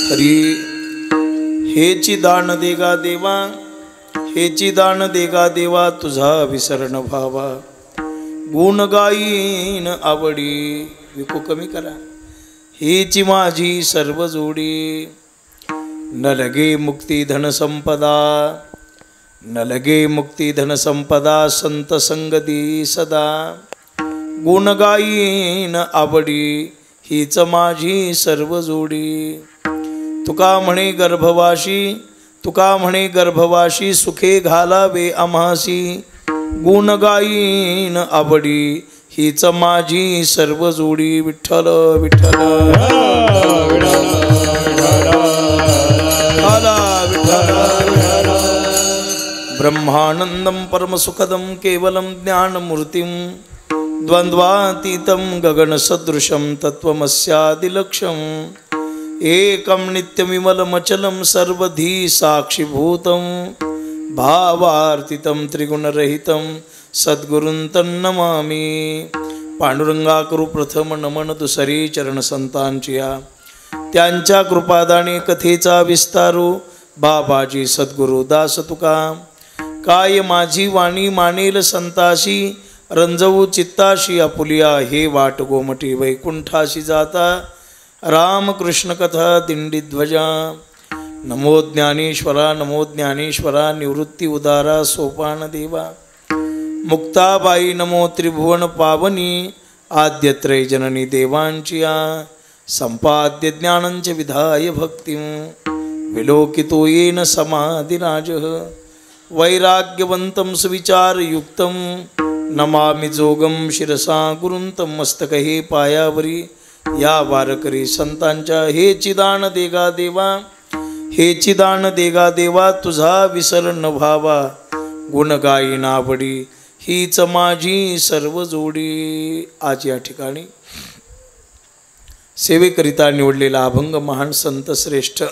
हरी हेची दान देगा देवा, हेची दान देगा देवा, तुझा विसरण भावा, गुण गाईन आवडी. विकू कमी करा. हेची माझी सर्व जोडी, न लगे मुक्ती धन संपदा, न लगे मुक्ती धन संपदा, संत संगती सदा, गुण गाईन आवडी, हीच माझी सर्व जोडी. तुका म्हणे गर्भवाशी, तुका म्हणे गर्भवाशी, सुखे घालावे आम्हासी, गुण गाईन आवडी, हीच माझी सर्व जोडी. विठ्ठल विठ्ठल ब्रह्मानंदं परमसुखदं केवलं ज्ञानमूर्तिं, द्वंद्वातीतं गगनसदृशं तत्त्वमस्यादिलक्ष्यम्, एकं नित्यविमलमचलं सर्वधी साक्षिभूतं, भावार्थितं त्रिगुणरहितं सद्गुरुं तन्नमामि. पांडुरंगा करू प्रथम नमन दुसरी चरण संतांचिया, त्यांच्या कृपादाने कथेचा विस्तारू, बाबाजी सद्गुरु दास तुका. काय माझी वाणी मानेल संताशी, रंजवू चित्ताशी आपुलिया, हे वाट गोमटी वैकुंठाशी जाता, रामकृष्ण कथा दिंडीध्वजा. नमो ज्ञानेश्वरा, नमो ज्ञानेश्वरा, निवृत्ती उदारा सोपान देवा. मुक्ताबाई नमो त्रिभुवन पावनी, आद्यत्रय जननी देवांचिया. संपाद्य ज्ञानंच विधाय भक्तिं, विलोकितो येन समाधिराजः. वैराग्यवंतं सुविचारयुक्तं, नमामि जोगं शिरसा गुरुं तं. मस्तकहे पायावरी या वारकरी संतांच्या, हेची दान देगा देवा, हेची दान देगा देवा, तुझा विसर न भावा, गुण गाईन आवडी, हीच माझी सर्व जोडी. आज या ठिकाणी सेवेकरिता निवडलेला अभंग महान संत श्रेष्ठ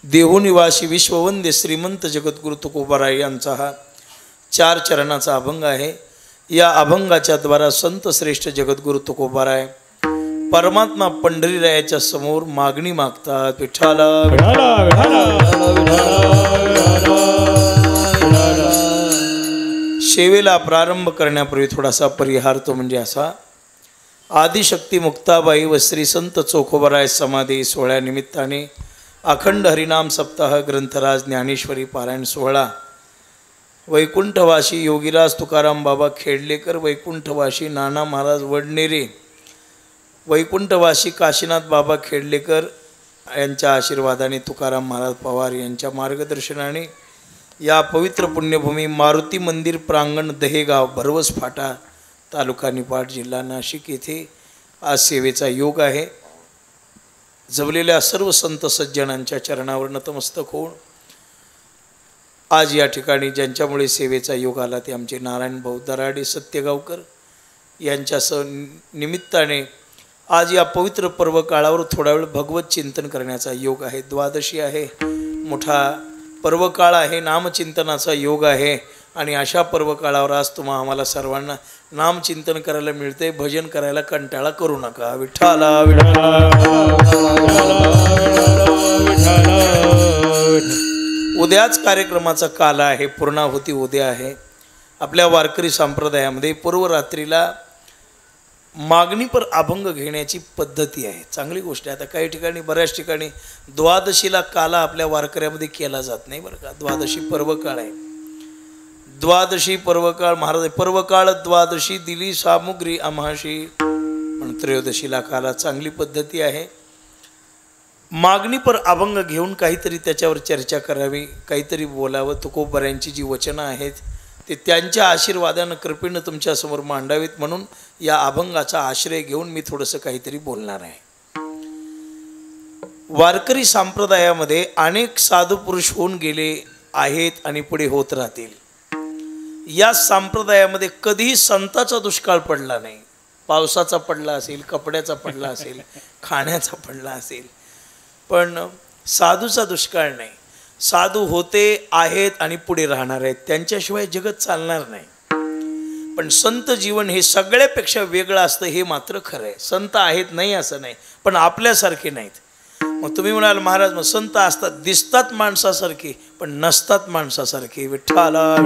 देहूनिवासी विश्ववंद्य श्रीमंत जगद्गुरु तुकोबाराय यांचा हा 4 चरणाचा अभंग आहे. या अभंगाच्या द्वारा संत श्रेष्ठ जगद्गुरु तुकोबाराय परमात्मा पंढरीरायाच्या समोर मागणी मागतात. विठ्ठला सेवेला प्रारंभ करण्यापूर्वी थोडासा परिहार, तो म्हणजे असा. आदिशक्ती मुक्ताबाई व श्री संत चोखोबाराय समाधी सोहळ्यानिमित्ताने अखंड हरिनाम सप्ताह ग्रंथराज ज्ञानेश्वरी पारायण सोहळा, वैकुंठवासी योगीराज तुकाराम बाबा खेडलेकर, वैकुंठवासी नाना महाराज वडनेरे, वैकुंठवासी काशीनाथ बाबा खेडलेकर यांच्या आशीर्वादाने, तुकाराम महाराज पवार यांच्या मार्गदर्शनाने या पवित्र पुण्यभूमी मारुती मंदिर प्रांगण दहेगाव भरवस फाटा तालुका निपाट जिल्हा नाशिक येथे आज सेवेचा योग आहे. जमलेल्या सर्व संत सज्जनांच्या चरणावर नतमस्तक होऊन आज या ठिकाणी ज्यांच्यामुळे सेवेचा योग आला ते आमचे नारायण भाऊ दराडे सत्यगावकर यांच्या निमित्ताने आज या पवित्र पर्व काळावर थोडा वेळ भगवत चिंतन करण्याचा योग आहे. द्वादशी आहे, मोठा पर्व काळ आहे, नामचिंतनाचा योग आहे. आणि अशा पर्व काळावर आज आम्हाला सर्वांना नामचिंतन करायला मिळते. भजन करायला कंटाळा करू नका. विठ्ठला उद्याच कार्यक्रमाचा काल आहे, पूर्णाहुती उद्या आहे. आपल्या वारकरी संप्रदायामध्ये पूर्वरात्रीला मागणीपर अभंग घेण्याची पद्धती आहे. चांगली गोष्ट आहे. आता काही ठिकाणी, बऱ्याच ठिकाणी द्वादशीला काला आपल्या वारकऱ्यामध्ये केला जात नाही बरं का. द्वादशी पर्वकाळ आहे. द्वादशी पर्वकाळ महाराज, पर्वकाळ द्वादशी दिली सामुग्री आम्हाशी, पण त्रयोदशीला काला चांगली पद्धती आहे. मागणीपर अभंग घेऊन काहीतरी त्याच्यावर चर्चा करावी, काहीतरी बोलावं. तुकोबारायांची जी वचनं आहेत ते त्यांच्या आशीर्वादानं कृपेनं तुमच्यासमोर मांडावीत, म्हणून या अभंगाचा आश्रय घेऊन मी थोडंसं काहीतरी बोलणार आहे. वारकरी संप्रदायामध्ये अनेक साधू पुरुष होऊन गेले आहेत आणि पुढे होत राहतील. या संप्रदायामध्ये कधीही संताचा दुष्काळ पडला नाही. पावसाचा पडला असेल, कपड्याचा पडला असेल, खाण्याचा पडला असेल, पण साधूचा दुष्काळ नाही. साधू होते, आहेत आणि पुढे राहणार आहेत. त्यांच्याशिवाय जगत चालणार नाही. पण संत जीवन हे सगळ्यापेक्षा वेगळं असतं हे मात्र खरं आहे. संत आहेत नाही असं नाही, पण आपल्यासारखे नाहीत. मग तुम्ही म्हणाल महाराज मग संत असतात दिसतात माणसासारखे पण नसतात माणसासारखे. विठ्ठला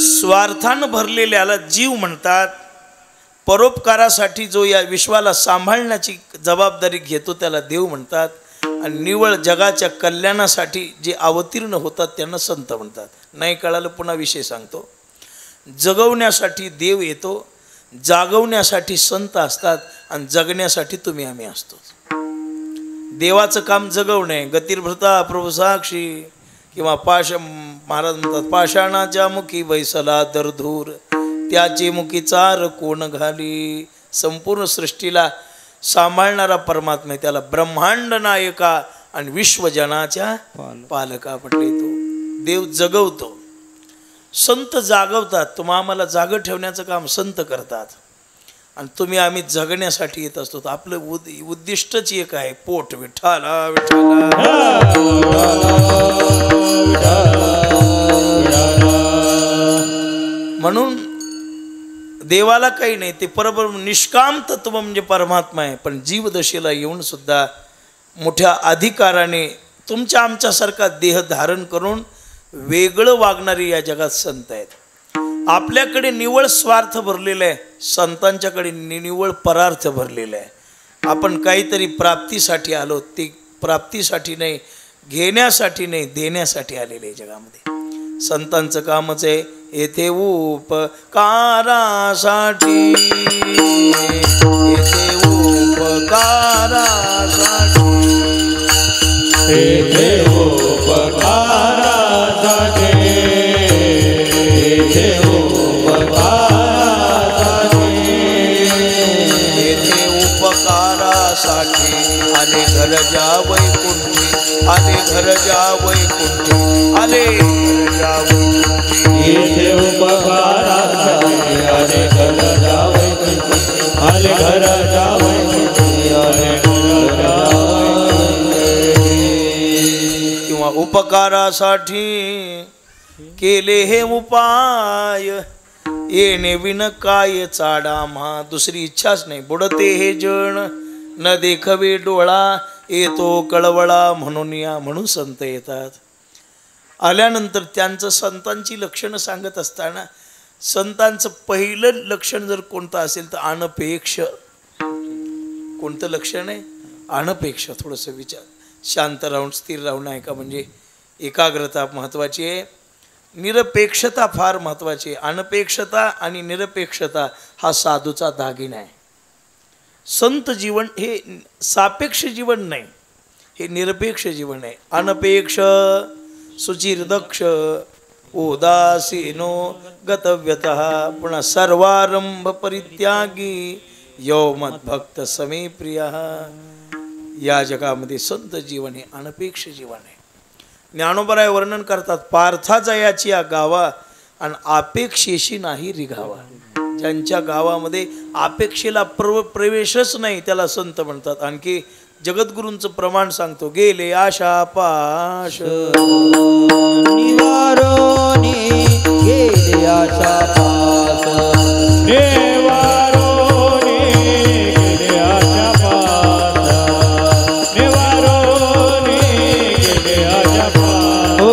स्वार्थानं भरलेल्याला जीव म्हणतात. परोपकारासाठी जो या विश्वाला सांभाळण्याची जबाबदारी घेतो त्याला देव म्हणतात. आणि निव्वळ जगाच्या कल्याणासाठी जे अवतीर्ण होतात त्यांना संत म्हणतात. नाही कळालं पुन्हा विषय सांगतो. जगवण्यासाठी देव येतो, जागवण्यासाठी संत असतात आणि जगण्यासाठी तुम्ही आम्ही असतो. देवाचं काम जगवणे. गतिर्भृता प्रभू साक्षी किंवा महाराज म्हणतात पाषाणाच्या मुखी बैसला दरधूर त्याचे मुखी चार कोण घाली. संपूर्ण सृष्टीला सांभाळणारा परमात्मा त्याला ब्रह्मांड नायका आणि विश्वजनाच्या पालका म्हटले. तो देव जगवतो, संत जागवतात. आम्हाला जाग ठेवण्याचं काम संत करतात आणि तुम्ही आम्ही जगण्यासाठी येत असतो. आपलं उद्दिष्टच एक आहे पोट. विठ्ठला विठ्ठला म्हणून देवाला काही नाही, ते परब्रह्म निष्काम तत्व म्हणजे परमात्मा आहे. पण जीवदशेला येऊन सुद्धा मोठ्या अधिकाराने तुमच्या आमच्यासारखा देह धारण करून वेगळं वागणारे या जगात संत आहेत. आपल्याकडे निव्वळ स्वार्थ भरलेला आहे, संतांच्याकडे निव्वळ परार्थ भरलेला आहे. आपण काहीतरी प्राप्तीसाठी आलो, ते प्राप्तीसाठी नाही, घेण्यासाठी नाही, देण्यासाठी आलेले आहे जगामध्ये. संतांचं कामच आहे येथे उपकारासाठी, येथे उपकारासाठी, येथे उपकारासाठी, येथे उपकारासाठी, येथे उपकारासाठी आले घर जा वैकुंठी, आले घर जा वैकुंठी, आले घर जा वैकुंठी. येथे उपकारासाठी आले घर जा वैकुंठी, आले घर जा वैकुंठी, आले घर जा वैकुंठी. किंवा उपकारासाठी केले हे उपाय येणे विन काय चाडा मा. दुसरी इच्छाच नाही. बुडते हे जण न देखवे डोळा येतो कळवळा म्हणून या. म्हणून संत येतात. आल्यानंतर त्यांचं संतांची लक्षणं सांगत असताना संतांचं पहिलं लक्षण जर कोणतं असेल तर अनपेक्ष. कोणतं लक्षण आहे? अनपेक्ष. थोडंसं विचार, शांत राहून स्थिर राहून आहे का, म्हणजे एकाग्रता महत्त्वाची आहे. निरपेक्षता फार महत्त्वाची आहे. अनपेक्षता आणि निरपेक्षता हा साधूचा दागिना आहे. संत जीवन हे सापेक्ष जीवन नाही, हे निरपेक्ष जीवन आहे. अनपेक्ष सुचिर्दक्ष उदासीनो गतव्यतः पुन्हा सर्वारंभ परित्यागी यो मद्भक्त समे प्रियः. या जगामध्ये संत जीवन हे अनपेक्ष जीवन आहे. ज्ञानोबराय वर्णन करतात पार्था जयाची या गावा आणि अपेक्षेशी नाही रिघावा. ज्यांच्या गावामध्ये अपेक्षेला प्रवेशच नाही त्याला संत म्हणतात. आणखी जगद्गुरूंचं प्रमाण सांगतो गेले आशा पाश निवारोनी, गेले आशा पाश निवारोनी, गेले आशा पाश निवारोनी, गेले आशा पाश. ओ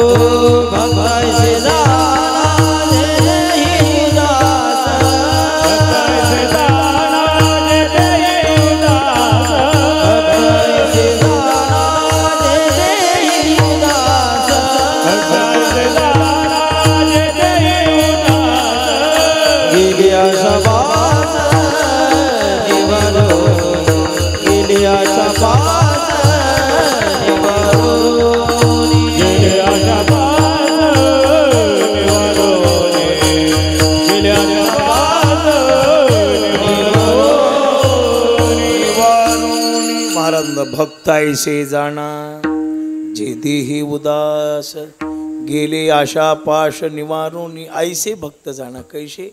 भगवान से भक्त ऐसे जाणा जे देही उदास गेले आशा पाश निवारून. ऐसे भक्त जाणा कैसे.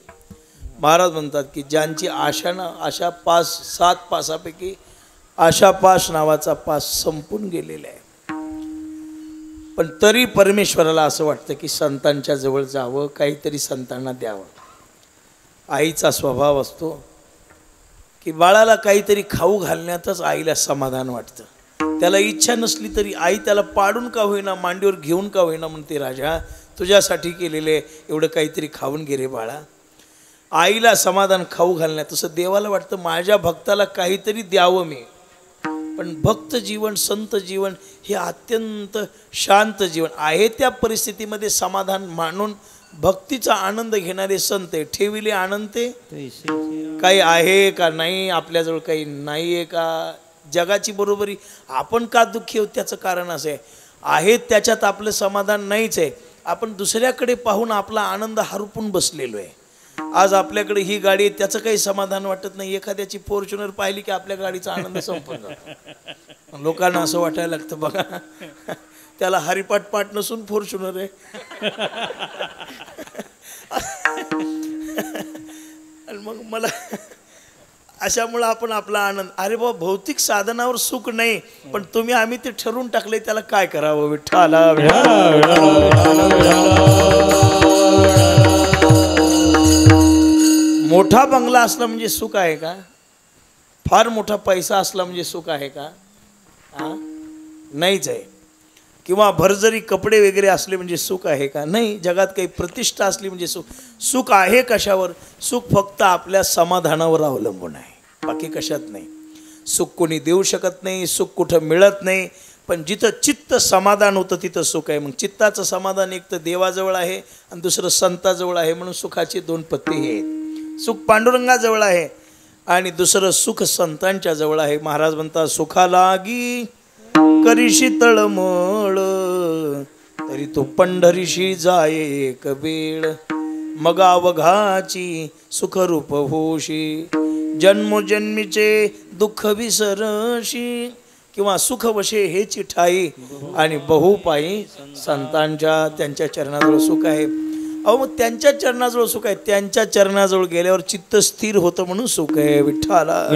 महाराज म्हणतात की ज्यांची आशा पास 7 पासापैकी आशा पाश नावाचा पास संपून गेलेला आहे. पण तरी परमेश्वराला असं वाटतं की संतांच्या जवळ जावं, काहीतरी संतांना द्यावं. आईचा स्वभाव असतो की बाळाला काहीतरी खाऊ घालण्यातच आईला समाधान वाटतं. त्याला इच्छा नसली तरी आई त्याला पाडून का होईना, मांडीवर घेऊन का होईना म्हणते, राजा तुझ्यासाठी केलेले एवढं काहीतरी खाऊन घे रे बाळा. आईला समाधान खाऊ घालण्यात. तसं देवाला वाटतं माझ्या भक्ताला काहीतरी द्यावं मी. पण भक्त जीवन, संत जीवन हे अत्यंत शांत जीवन आहे. त्या परिस्थितीमध्ये समाधान मानून भक्तीचा आनंद घेणारे संत आहे. ठेविले आनंद ते काही आहे का नाही, आपल्याजवळ काही नाही आहे का, जगाची बरोबरी आपण का दुःखी आहोत त्याचं कारण असं आहे त्याच्यात आपलं समाधान नाहीच आहे. आपण दुसऱ्याकडे पाहून आपला आनंद हरपून बसलेलो आहे. आज आपल्याकडे ही गाडी आहे त्याचं काही समाधान वाटत नाही. एखाद्याची फॉर्च्युनर पाहिली की आपल्या गाडीचा आनंद संपून जातो. लोकांना असं वाटायला लागतं बघा त्याला हरिपाठ पाठ नसून फॉर्च्युनर आहे. आणि मग मला अशामुळं आपण आपला आनंद, अरे बाबा भौतिक साधनावर सुख नाही, पण तुम्ही आम्ही ते ठरवून टाकले त्याला काय करावं. विठ्ठला मोठा बंगला असला म्हणजे सुख आहे का? फार मोठा पैसा असला म्हणजे सुख आहे का? नाहीच आहे. किंवा भरजरी कपडे वगैरे असले म्हणजे सुख आहे का? नाही. जगात काही प्रतिष्ठा असली म्हणजे सुख आहे कशावर? सुख फक्त आपल्या समाधानावर अवलंबून आहे, बाकी कशात नाही. सुख कोणी देऊ शकत नाही, सुख कुठं मिळत नाही. पण जिथं चित्त समाधान होतं तिथं सुख आहे. मग चित्ताचं समाधान एक तर देवाजवळ आहे आणि दुसरं संताजवळ आहे. म्हणून सुखाचे दोन पत्ते हे आहेत. सुख पांडुरंगाजवळ आहे आणि दुसरं सुख संतांच्या जवळ आहे. महाराज म्हणतात, सुखा लागी करीशी तळमळ तरी तो पंढरीशी जाये एक वेळ. मग अवघाची सुखरूप होशी जन्मोजन्मीचे दुःख विसरशी. किंवा सुखवशे हेची ठाई आणि बहुपायी संतांच्या त्यांच्या चरणाजवळ सुख आहे. अहो मग त्यांच्या चरणाजवळ सुख आहे. त्यांच्या चरणाजवळ गेल्यावर चित्त स्थिर होतं म्हणून सुख आहे. विठ्ठला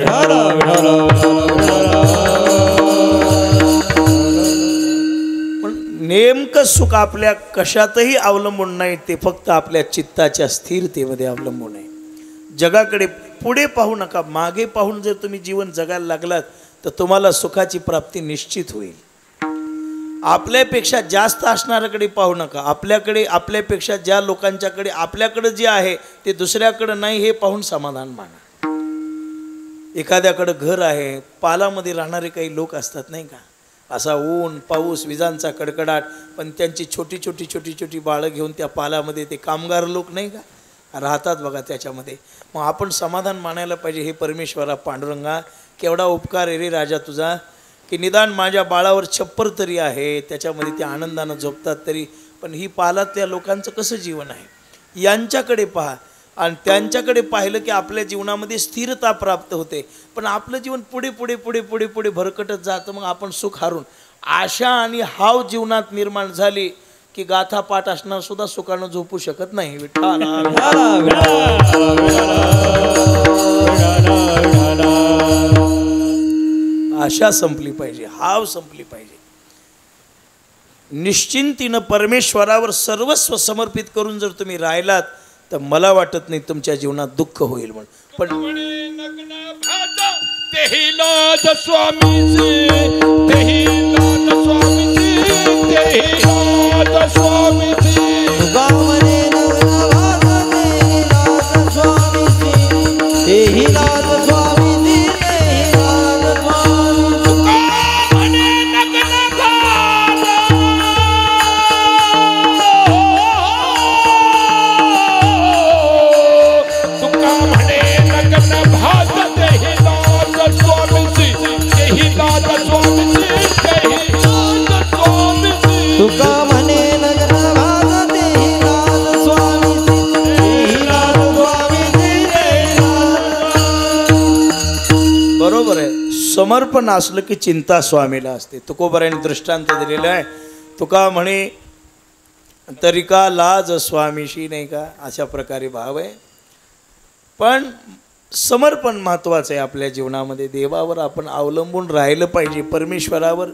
नेमकं सुख आपल्या कशातही अवलंबून नाही, ते फक्त आपल्या चित्ताच्या स्थिरतेमध्ये अवलंबून आहे. जगाकडे पुढे पाहू नका, मागे पाहून जर तुम्ही जीवन जगायला लागलात तर तुम्हाला सुखाची प्राप्ती निश्चित होईल. आपल्यापेक्षा जास्त असणाऱ्याकडे पाहू नका. आपल्याकडे आपल्यापेक्षा ज्या लोकांच्याकडे आपल्याकडे जे आहे ते दुसऱ्याकडे नाही हे पाहून समाधान माना. एखाद्याकडे घर आहे, पालामध्ये राहणारे काही लोक असतात नाही का, असा ऊन पाऊस विजांचा कडकडाट, पण त्यांची छोटी छोटी छोटी छोटी बाळं घेऊन त्या पालामध्ये ते कामगार लोक नाही का राहतात बघा त्याच्यामध्ये. मग आपण समाधान मानायला पाहिजे. हे परमेश्वरा पांडुरंगा केवढा उपकार आहे रे राजा तुझा, की निदान माझ्या बाळावर छप्पर तरी आहे, त्याच्यामध्ये ते आनंदानं झोपतात तरी. पण ही पालातल्या लोकांचं कसं जीवन आहे यांच्याकडे पहा. आणि त्यांच्याकडे पाहिलं की आपल्या जीवनामध्ये स्थिरता प्राप्त होते. पण आपलं जीवन पुढे पुढे पुढे पुढे पुढे भरकटत जातं. मग आपण सुख हारून आशा आणि हाव जीवनात निर्माण झाली की गाथा पाठ असणार सुद्धा सुखानं झोपू शकत नाही. आशा संपली पाहिजे, हाव संपली पाहिजे. निश्चिंतीनं परमेश्वरावर सर्वस्व समर्पित करून जर तुम्ही राहिलात तर मला वाटत नाही तुमच्या जीवनात दुःख होईल म्हणून. पण तेही नाद स्वामीजी, तेही नाद स्वामीजी, तेही नाद स्वामीजी. गावरे नवना वाजते नाद स्वामीजी, तेही नाद स्वामीजी, तेही नाद स्वामीजी. म्हणे लग्न झालं, तुका म्हणे लग्न भात, तेही नाद स्वामीजी, तेही नाद स्वामीजी, तेही नाद स्वामीजी. तुका म्हणे लग्न भाजते नाद स्वामीजी, तेही नाद स्वामीजी, तेही नाद. बरोबर आहे. समर्पण असलं की चिंता स्वामीला असते. तुकोबाराने दृष्टांत दिलेला आहे. तुका म्हणे तरी का लाज स्वामीशी नाही का, अशा प्रकारे भाव आहे. पण समर्पण महत्त्वाचं आहे आपल्या जीवनामध्ये. देवावर आपण अवलंबून राहिलं पाहिजे, परमेश्वरावर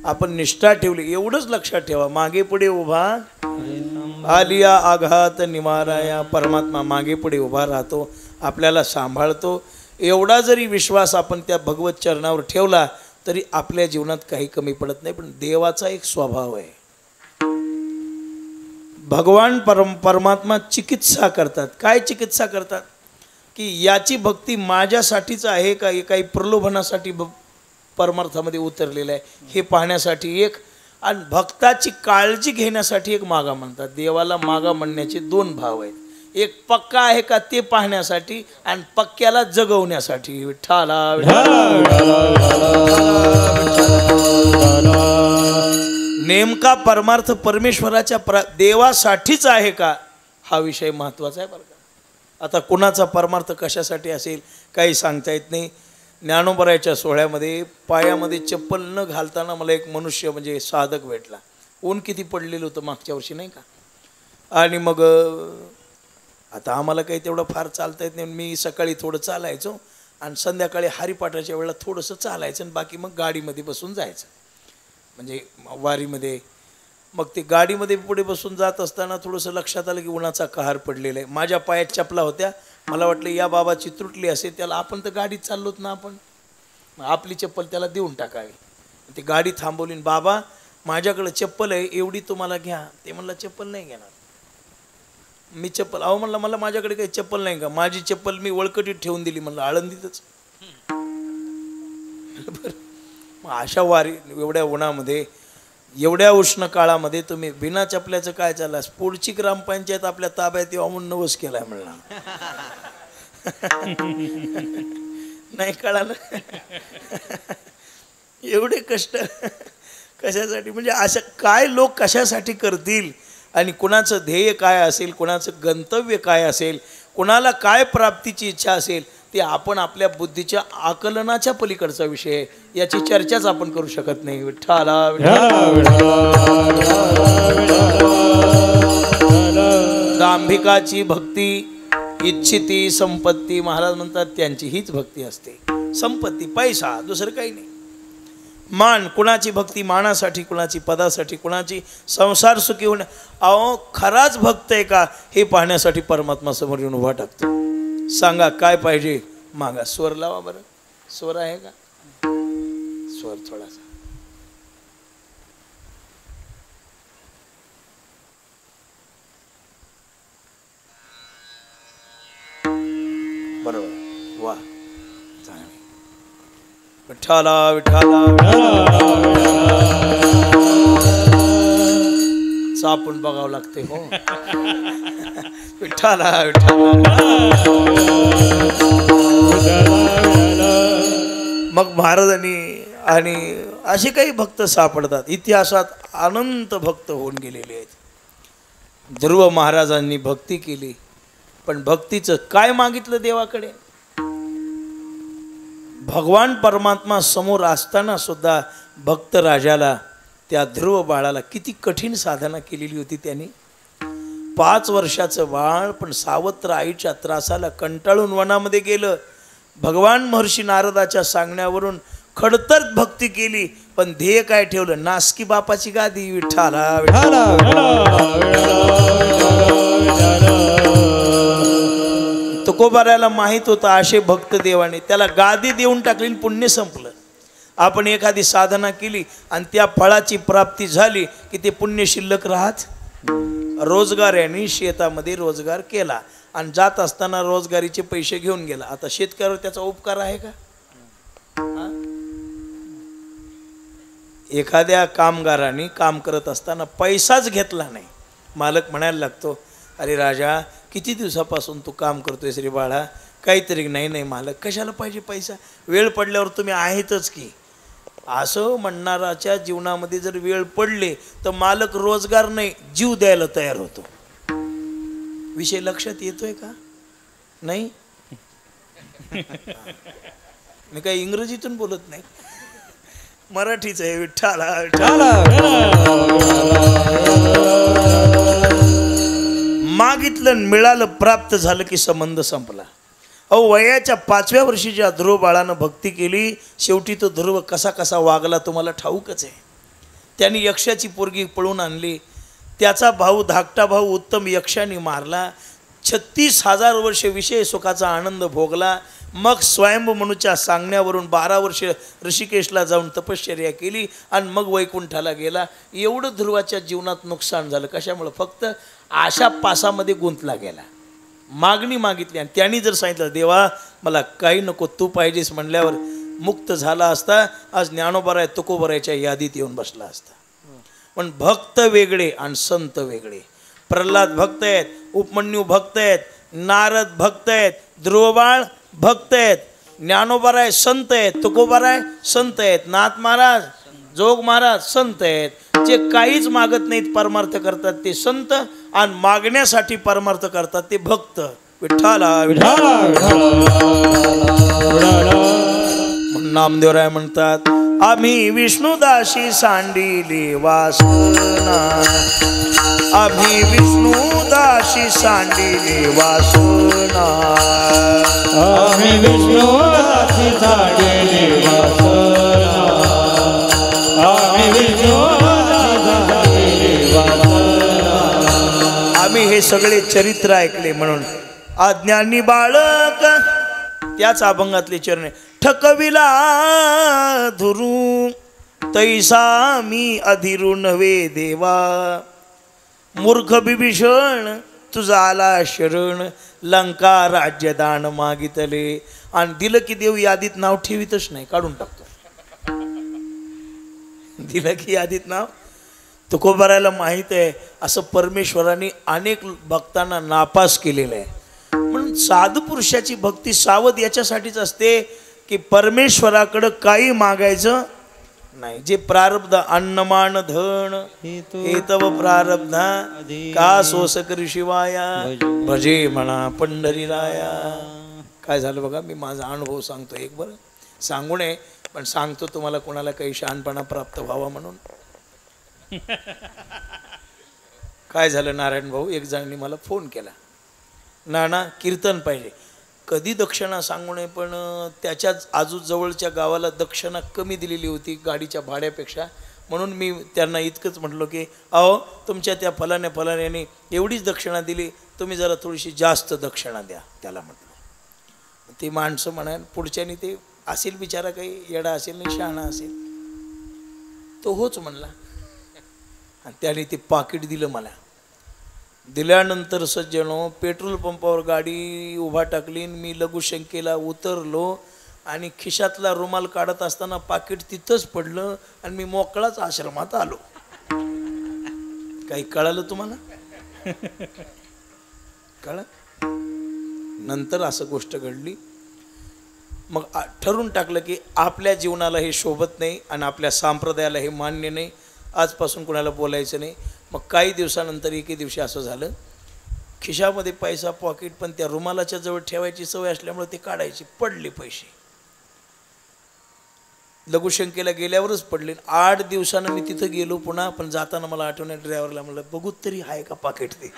आपण निष्ठा ठेवली. एवढंच लक्षात ठेवा. मागे पुढे उभा आलिया आघात निवाराया. परमात्मा मागे पुढे उभा राहतो, आपल्याला सांभाळतो. एवढा जरी विश्वास आपण त्या भगवत चरणावर ठेवला तरी आपल्या जीवनात काही कमी पडत नाही. पण देवाचा एक स्वभाव आहे, भगवान परमात्मा चिकित्सा करतात. काय चिकित्सा करतात की याची भक्ती माझ्यासाठीच आहे का, हे काही प्रलोभनासाठी परमार्थामध्ये उतरलेलं आहे हे पाहण्यासाठी एक, आणि भक्ताची काळजी घेण्यासाठी एक मागा म्हणतात. देवाला मागा म्हणण्याचे दोन भाव आहेत, एक पक्का आहे का ते पाहण्यासाठी आणि पक्क्याला जगवण्यासाठी. विठ्ठला नेमका परमार्थ परमेश्वराच्या देवासाठीच आहे का हा विषय महत्त्वाचा आहे बरं का. आता कुणाचा परमार्थ कशासाठी असेल काही सांगता येत नाही. ज्ञानोबरायच्या सोहळ्यामध्ये पायामध्ये चप्पल न घालताना मला एक मनुष्य म्हणजे साधक भेटला. ऊन किती पडलेलं होतं मागच्या वर्षी नाही का. आणि मग आता आम्हाला काही तेवढं फार चालता येत नाही. मी सकाळी थोडं चालायचो आणि संध्याकाळी हरिपाठाच्या वेळेला थोडंसं चालायचं आणि बाकी मग गाडीमध्ये बसून जायचं म्हणजे वारीमध्ये. मग ते गाडीमध्ये पुढे बसून जात असताना थोडंसं लक्षात आलं की उन्हाचा कहर पडलेला आहे. माझ्या पायात चपला होत्या. मला वाटलं या बाबाची तुटली असेल, त्याला आपण तर गाडीत चाललोत ना, आपण आपली चप्पल त्याला देऊन टाकावी. ती गाडी थांबवली. बाबा माझ्याकडे चप्पल आहे, एवढी तुम्हाला घ्या. ते म्हणलं चप्पल नाही घेणार मी. चप्पल अहो म्हणलं मला माझ्याकडे काही चप्पल नाही का. माझी चप्पल मी वळकटीत ठेवून दिली म्हणलं आळंदीतच. मग अशा वारी एवढ्या उन्हामध्ये एवढ्या उष्ण काळामध्ये तुम्ही बिना चपल्याचं काय चाललं. पुढची ग्रामपंचायत आपल्या ताब्यात येऊ म्हणून नवस केलाय म्हणला. नाही कळालं. एवढे कष्ट कशासाठी, म्हणजे असं काय लोक कशासाठी करतील आणि कुणाचं ध्येय काय असेल, कुणाचं गंतव्य काय असेल, कुणाला काय प्राप्तीची इच्छा असेल ते आपण आपल्या बुद्धीच्या आकलनाच्या पलीकडचा विषय आहे. याची चर्चाच आपण करू शकत नाही. विठ्ठला दांभिकाची भक्ती इच्छिती संपत्ती, महाराज म्हणतात त्यांची हीच भक्ती असते. संपत्ती पैसा दुसरं काही नाही. मान, कुणाची भक्ती मानासाठी, कुणाची पदासाठी, कुणाची संसार सुखी होण्या. अहो खराच भक्त आहे का हे पाहण्यासाठी परमात्मा समोर येऊन उभा टाकतो. सांगा काय पाहिजे मागा. स्वर लावा बरं. स्वर आहे का. स्वर थोडासा. बरोबर वा. विठ्ठला विठ्ठला चापून बघावं लागते हो. विठ्ठला विठ्ठला. मग महाराजांनी आणि असे काही भक्त सापडतात इतिहासात. अनंत भक्त होऊन गेलेले आहेत. ध्रुव महाराजांनी भक्ती केली पण भक्तीचं काय मागितलं देवाकडे. भगवान परमात्मा समोर असताना सुद्धा भक्त राजाला, त्या ध्रुव बाळाला किती कठीण साधना केलेली होती त्यांनी. 5 वर्षाचं बाळ पण सावत्र आईच्या त्रासाला कंटाळून वनामध्ये गेलं. भगवान महर्षी नारदाच्या सांगण्यावरून खडतर भक्ती केली पण ध्येय काय ठेवलं. नासकी बापाची गादी. विठ्ठला तुकोबाराला माहित होतं असे भक्त देवाने त्याला गादी देऊन टाकली. पुण्य संपलं. आपण एखादी साधना केली आणि त्या फळाची प्राप्ती झाली की ते पुण्य शिल्लक राहत. रोजगाराने शेतामध्ये रोजगार केला आणि जात असताना रोजगारीचे पैसे घेऊन गेला. आता शेतकऱ्यावर त्याचा उपकार आहे का. एखाद्या कामगाराने काम करत असताना पैसाच घेतला नाही. मालक म्हणायला लागतो अरे राजा किती दिवसापासून तू काम करतोयस रे बाळा, काहीतरी. नाही नाही मालक कशाला पाहिजे पैसा, वेळ पडल्यावर तुम्ही आहेतच की. असं म्हणणाराच्या जीवनामध्ये जर वेळ पडले तर मालक रोजगार नाही जीव द्यायला तयार होतो. विषय लक्षात येतोय का नाही. मी काही इंग्रजीतून बोलत नाही, मराठीच आहे. विठ्ठला मागितलं मिळालं प्राप्त झालं की संबंध संपला. अहो वयाच्या 5व्या वर्षी ज्या ध्रुव बाळानं भक्ती केली शेवटी तो ध्रुव कसा कसा वागला तुम्हाला ठाऊकच आहे. त्यांनी यक्षाची पोरगी पळून आणली. त्याचा भाऊ धाकटा भाऊ उत्तम यक्षाने मारला. 36,000 वर्ष विषय सुखाचा आनंद भोगला. मग स्वयंभू मनुच्या सांगण्यावरून 12 वर्ष ऋषिकेशला जाऊन तपश्चर्या केली आणि मग वैकुंठाला गेला. एवढं ध्रुवाच्या जीवनात नुकसान झालं. कशामुळं? फक्त आशा पासामध्ये गुंतला गेला. मागणी मागितली आणि त्यांनी जर सांगितलं देवा मला काही नको तू पाहिजेस म्हणल्यावर मुक्त झाला असता, आज ज्ञानोबराय तुकोबरायच्या यादीत येऊन बसला असता. पण भक्त वेगळे आणि संत वेगळे. प्रल्हाद भक्त आहेत, उपमन्यू भक्त आहेत, नारद भक्त आहेत, ध्रुवबाळ भक्त आहेत, ज्ञानोबराय संत आहेत, तुकोबराय संत आहेत, नाथ महाराज जोग महाराज संत आहेत. जे काहीच मागत नाहीत परमार्थ करतात ते संत, आणि मागण्यासाठी परमार्थ करतात ते भक्त. विठ्ठला विठ्ठला नामदेवराय म्हणतात आम्ही विष्णुदासी सांडिली वासना, आम्ही विष्णुदासी सांडिली वासना, आम्ही विष्णुदासी सांडिली वासना, आम्ही विष्णुदासी सांडिली वासना. आम्ही हे सगळे चरित्र ऐकले म्हणून अज्ञानी बाळक त्याच अभंगातले चरणे ठकविला धुरू तैसा मी अधिरू नव्हे देवा, मूर्ख बिभीषण तुझा आला शरण, लंका राज्य दान मागितले. आणि दिलं की देव यादीत नाव ठेवीतच नाही, काढून टाकतो. दिलं की यादीत नाव. तुकोबारायला माहीत आहे असं परमेश्वराने अनेक भक्तांना नापास केलेलं आहे. म्हणून साधू पुरुषाची भक्ती सावध याच्यासाठीच असते की परमेश्वराकडं काही मागायचं नाही. जे प्रारब्ध अन्नमान धन हे तव प्रारब्धा का सोस करी शिवाया, भजे म्हणा पंढरी राया. काय झालं बघा, मी माझा अनुभव सांगतो. एक बरं सांगू नये पण सांगतो तुम्हाला, कोणाला काही शहाणपणा प्राप्त व्हावा म्हणून. काय झालं नारायण भाऊ, एक जणांनी मला फोन केला, नाना कीर्तन पाहिजे. कधी दक्षिणा सांगू नये पण त्याच्याच आजूजवळच्या गावाला दक्षिणा कमी दिलेली होती गाडीच्या भाड्यापेक्षा. म्हणून मी त्यांना इतकंच म्हटलो की अहो तुमच्या त्या फलाण्याने एवढीच दक्षिणा दिली, तुम्ही जरा थोडीशी जास्त दक्षिणा द्या त्याला म्हटलं. ती माणसं म्हणाल पुढच्यानी ते असेल बिचारा काही येडा असेल नाही शहाणा असेल, तो होच म्हणला आणि त्याने ते पाकिट दिलं मला. दिल्यानंतर सज्जनो पेट्रोल पंपावर गाडी उभा टाकली, मी लघुशंकेला उतरलो आणि खिशातला रुमाल काढत असताना पाकिट तिथंच पडलं आणि मी मोकळाच आश्रमात आलो. काही कळालं तुम्हाला? कळलं? नंतर असं गोष्ट घडली. मग ठरवून टाकलं की आपल्या जीवनाला हे शोभत नाही आणि आपल्या संप्रदायाला हे मान्य नाही, आजपासून कोणाला बोलायचं नाही. मग काही दिवसानंतर एके दिवशी असं झालं, खिशामध्ये पैसा पॉकेट पण त्या रुमालाच्या जवळ ठेवायची सवय असल्यामुळे ते काढायची, पडले पैसे. लघुशंकेला गेल्यावरच पडले. 8 दिवसानं मी तिथं गेलो पुन्हा, पण जाताना मला आठवण्यात ड्रायव्हरला म्हणलं बघूत तरी आहे का पाकिट ते.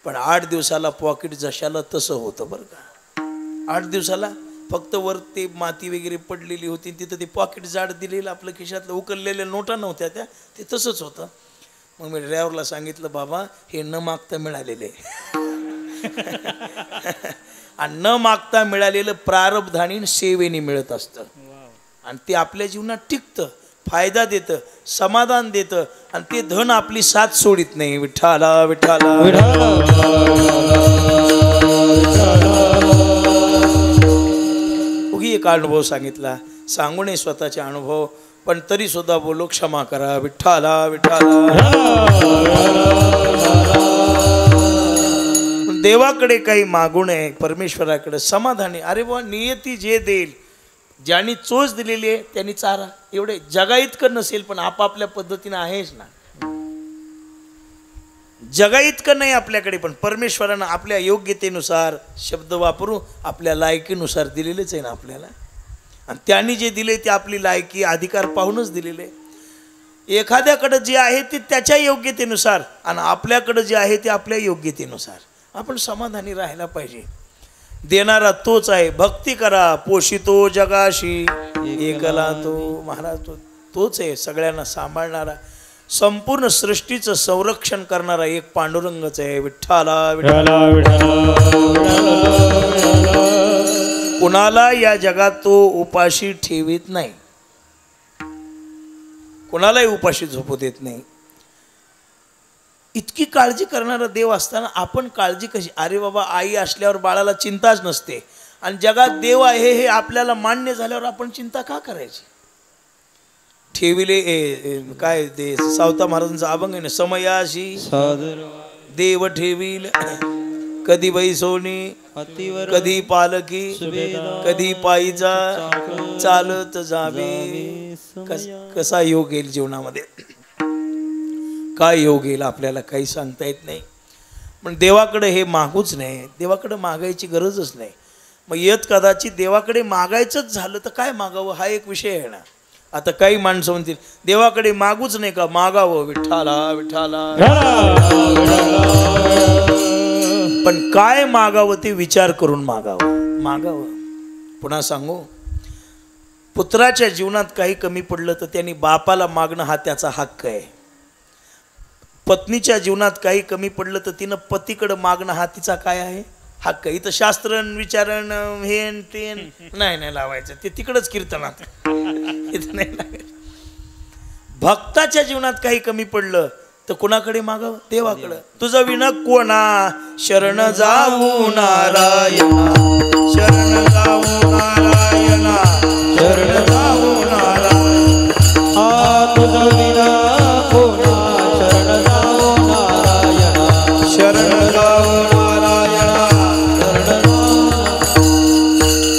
पण 8 दिवसाला पॉकेट जशाला तसं होतं बरं का. 8 दिवसाला फक्त वर ते माती वगैरे पडलेली होती, तिथं ते पॉकेट जाड दिलेलं आपलं खिशातलं, उकललेल्या नोटा नव्हत्या त्या, ते तसंच होतं. मग मी ड्रायव्हरला सांगितलं बाबा हे न मागता मिळालेले आणि न मागता मिळालेलं प्रारब्धानी सेवेने मिळत असतं आणि ते आपल्या जीवनात टिकतं, फायदा देतं, समाधान देतं आणि ते धन आपली साथ सोडित नाही. विठ्ठला विठ्ठला उगी एक अनुभव सांगितला, सांगू नये स्वतःचे अनुभव पण तरी सुद्धा बोलो क्षमा करा. विठ्ठला विठ्ठला देवाकडे काही मागू नये, परमेश्वराकडे समाधानी. अरे बुवा नियती जे देईल, ज्यांनी चोच दिलेली आहे त्यांनी चारा. एवढे जगा इतकं नसेल पण आपापल्या पद्धतीनं आहेच ना. जगा इतकं नाही आपल्याकडे, पण परमेश्वरानं आपल्या योग्यतेनुसार शब्द वापरू आपल्या लायकीनुसार दिलेलेच आहे ना आपल्याला. आणि त्यांनी जे दिले ते आपली लायकी अधिकार पाहूनच दिलेले. एखाद्याकडं जे आहे ते त्याच्या योग्यतेनुसार आणि आपल्याकडं जे आहे ते आपल्या योग्यतेनुसार. आपण समाधानी राहायला पाहिजे. देणारा तोच आहे. भक्ती करा पोषितो जगाशी एकला तो महाराज, तोच आहे सगळ्यांना सांभाळणारा, संपूर्ण सृष्टीचं संरक्षण करणारा एक पांडुरंगच आहे. विठ्ठला विठ्ठला कुणाला या जगात तो उपाशी ठेवीत नाही, कुणालाही उपाशी झोपू देत नाही. इतकी काळजी करणारा देव असताना आपण काळजी कशी? अरे बाबा, आई असल्यावर बाळाला चिंताच नसते आणि जगात देव आहे हे आपल्याला मान्य झाल्यावर आपण चिंता का करायची? ठेविले काय ते सावता महाराजांचा अभंग आहे ना, समयाशी देव ठेवील कधी बैसोनी कधी पालकी कधी पायीचा चालत जावे. कसा योग येईल जीवनामध्ये, काय योग येईल आपल्याला काही सांगता येत नाही. पण देवाकडे हे मागूच नाही, देवाकडे मागायची गरजच नाही. मग येत कदाचित देवाकडे मागायचंच झालं तर काय मागावं हा एक विषय आहे ना. आता काही माणसं म्हणतील देवाकडे मागूच नाही का, मागावं विठ्ठला विठ्ठला. पण काय मागावं ते विचार करून मागावं. पुन्हा सांगू, पुत्राच्या जीवनात काही कमी पडलं तर त्यांनी बापाला मागणं हा त्याचा हक्क आहे. पत्नीच्या जीवनात काही कमी पडलं तर तिनं पतीकडे मागणं हा तिचा काय आहे, हक्क. इथं शास्त्रण विचारण हेन तेन नाही लावायचं, ते तिकडच कीर्तनात, इथं नाही लावायचं. भक्ताच्या जीवनात काही कमी पडलं तर कुणाकडे मागावं, देवाकडं. तुझं विना कोणा शरण जाऊ नारायणा, शरण जाऊ नारायणा, शरण जाऊ नारायणा. तुझं विना कोणा शरण जाऊ नारायणा, शरण जाऊ नारायणा.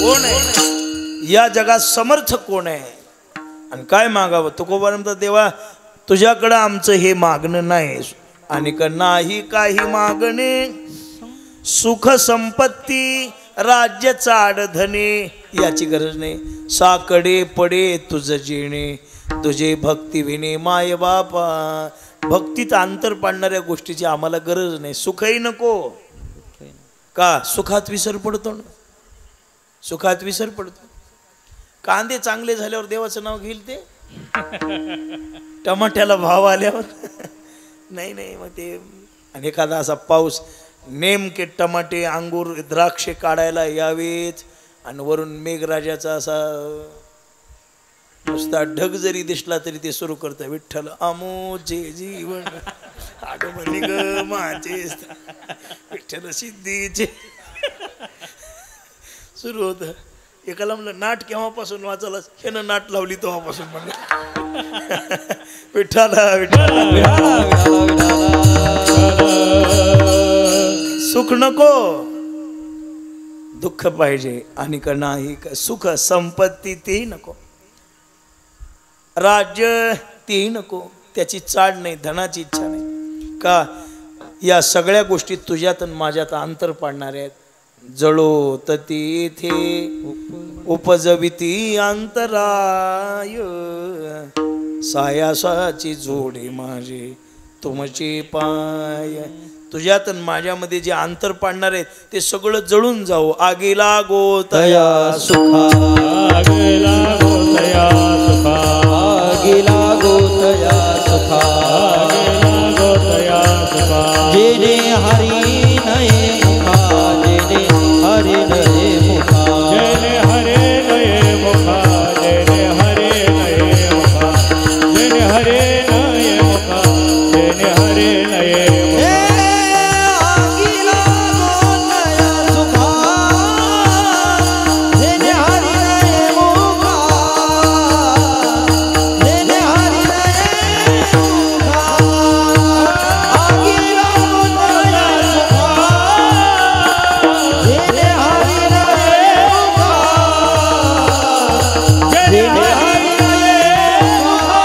कोण आहे या जगात समर्थ, कोण आहे आणि काय मागावं? तुकोबा म्हणतात, देवा तुझ्याकडं आमचं हे मागणं नाही आणि नाही काही मागणे, सुख संपत्ती राज्य चाड धने याची गरज नाही. साकडे पडे तुझ जेणे, तुझे भक्ती विने माय बापा. भक्तीत अंतर पाडणाऱ्या गोष्टीची आम्हाला गरज नाही. सुखही नको का, सुखात विसर पडतो ना, सुखात विसर पडतो. कांदे चांगले झाल्यावर देवाचं नाव घेईल ते, टमाट्याला भाव आल्यावर नाही. मग ते आणि एखादा असा पाऊस, नेमके टमाटे अंगूर द्राक्षे काढायला यावेत आणि वरून मेघराजाचा असा नुसता ढग जरी दिसला तरी ते सुरू करतं, विठ्ठल अमोचे जीवन आगमनी ग माझे विठ्ठल सिद्धीचे सुरू होतं. एकाला म्हणलं नाट केव्हापासून वाचायलास, ह्यानं नाट लावली तेव्हापासून म्हणलं. विठ्ठला विठ्ठला. सुख नको, दुःख पाहिजे आणि का नाही, सुख संपत्ती तेही नको, राज्य तेही नको, त्याची चाड नाही, धनाची इच्छा नाही. का या सगळ्या गोष्टी तुझ्यात आणि माझ्यात अंतर पाडणाऱ्या आहेत. जळो तती उपजविती अंतराय, सायासाची जोडे माझे तुमचे पाय. तुझ्यात आणि माझ्यामध्ये जे अंतर पाडणार आहेत ते सगळं जळून जाऊ. आगी लागो तया सुखा, आगी लागो तया सुखा, आगी लागो तया सुखा, आगी लागो तया सुखा. जेने हरी नये मुखा, जेने हरी नये मुखा, जेने हरे नये मुखा, जेने हरे नये मुखा, जेने हरे नये मुखा, जेने हरे नये मुखा. आगी लागो तया सुखा, जेने हरी नये मुखा, जेने हरी नये मुखा. आगी लागो तया सुखा, जेने हरी नये मुखा, जेने हरी नये मुखा.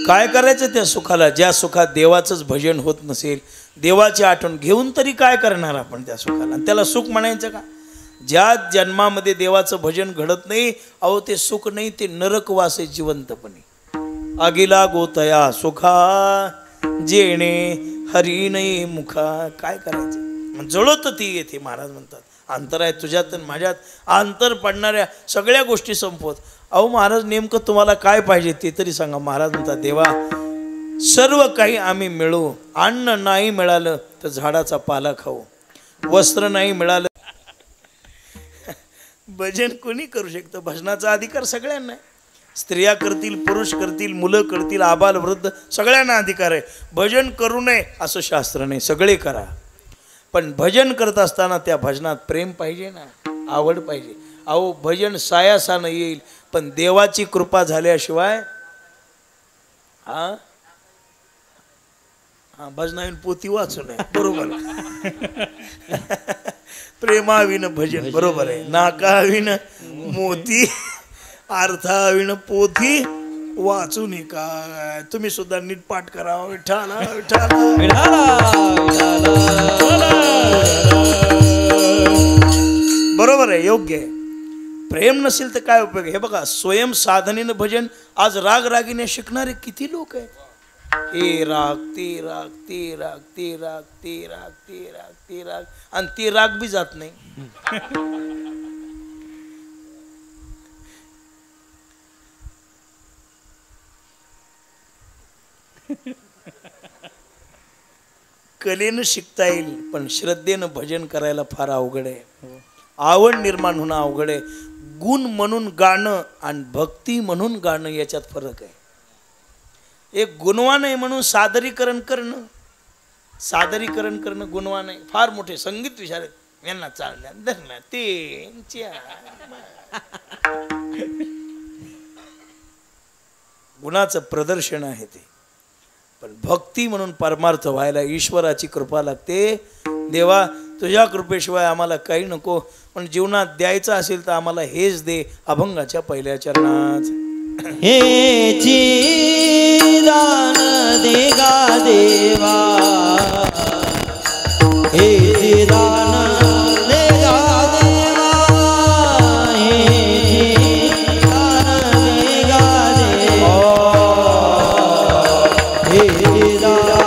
काय करायचं त्या सुखाला, ज्या सुखात देवाचंच भजन होत नसेल, देवाची आठवण घेऊन तरी काय करणार आपण त्या सुखाला, आणि त्याला सुख म्हणायचं का? ज्या जन्मामध्ये देवाचं भजन घडत नाही, अहो ते सुख नाही, ते नरकवास आहे जिवंतपणे. आगीला गोतया सुखा, जेणे हरी नाही मुखा. काय करायचं, जळत ती येते. महाराज म्हणतात अंतर आहे तुझ्यात आणि माझ्यात, अंतर पडणाऱ्या सगळ्या गोष्टी संपवत. अहो महाराज नेमकं तुम्हाला काय पाहिजे ते तरी सांगा. महाराज म्हणतात देवा सर्व काही आम्ही मिळू, अन्न नाही मिळालं तर झाडाचा पाला खाऊ, वस्त्र नाही मिळालं भजन कोणी करू शकतं? भजनाचा अधिकार सगळ्यांना आहे. स्त्रिया करतील, पुरुष करतील, मुलं करतील, आबाल वृद्ध सगळ्यांना अधिकार आहे. भजन करू नये असं शास्त्र नाही, सगळे करा. पण भजन करत असताना त्या भजनात प्रेम पाहिजे ना, आवड पाहिजे. अहो भजन सायासानं येईल, पण देवाची कृपा झाल्याशिवाय हा हा भजनाविन पोती वाचू नये. बरोबर प्रेमाविन भजन, बरोबर आहे. नाकाविन मोती, अर्थाविन पोथी वाचू नये. काय तुम्ही सुद्धा नीट पाठ करा. विठ्ठला बरोबर आहे, योग्य आहे. प्रेम नसेल तर काय उपयोग? हे बघा, स्वयं साधनेनं भजन आज राग रागीने शिकणारे किती लोक आहेत. हे राग ते राग ते राग ते राग ते राग ते राग ते राग, आणि ते राग बी जात नाही. कलेनं शिकता येईल, पण श्रद्धेनं भजन करायला फार अवघड आहे. आवड निर्माण होणं अवघड आहे. गुण म्हणून गाणं आणि भक्ती म्हणून गाणं याच्यात फरक आहे. एक गुणवान आहे म्हणून सादरीकरण करणं, सादरीकरण करणं गुणवान आहे. फार मोठे संगीत विशारद यांना चालल्या धरल्या ते गुणाचं प्रदर्शन आहे ते. पण भक्ती म्हणून परमार्थ व्हायला ईश्वराची कृपा लागते. देवा तुझ्या कृपेशिवाय आम्हाला काही नको, पण जीवनात द्यायचं असेल तर आम्हाला हेच दे. अभंगाच्या पहिल्या चरणात हे दान दे गा देवा, हे दान दे गा देवा, हे दान दे गा देवा, हे दान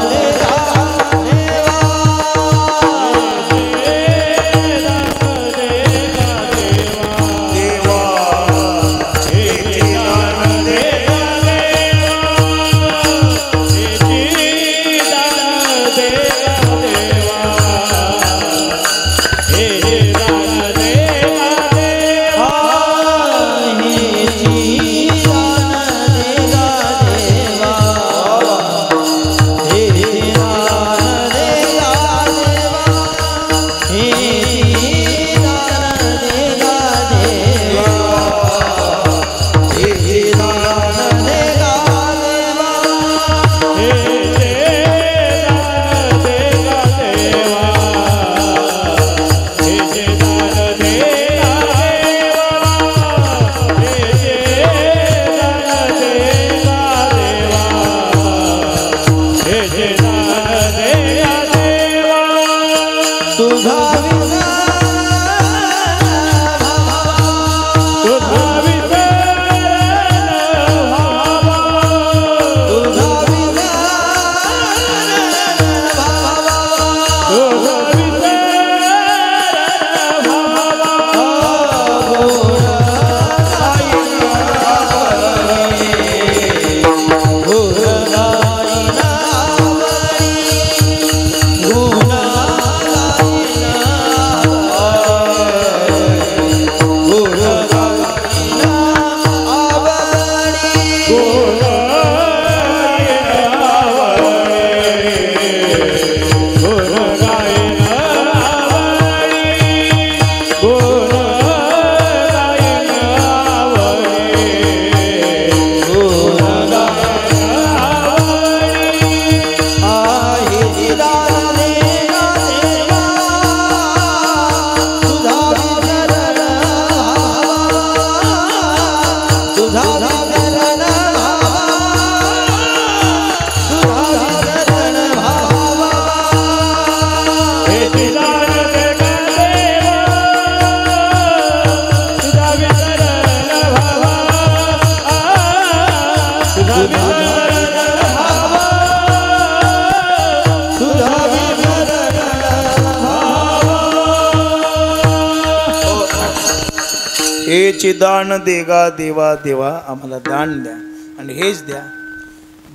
दे गा देवा, हेच दान देगा देवा देवा, आम्हाला दान द्या आणि हेच द्या.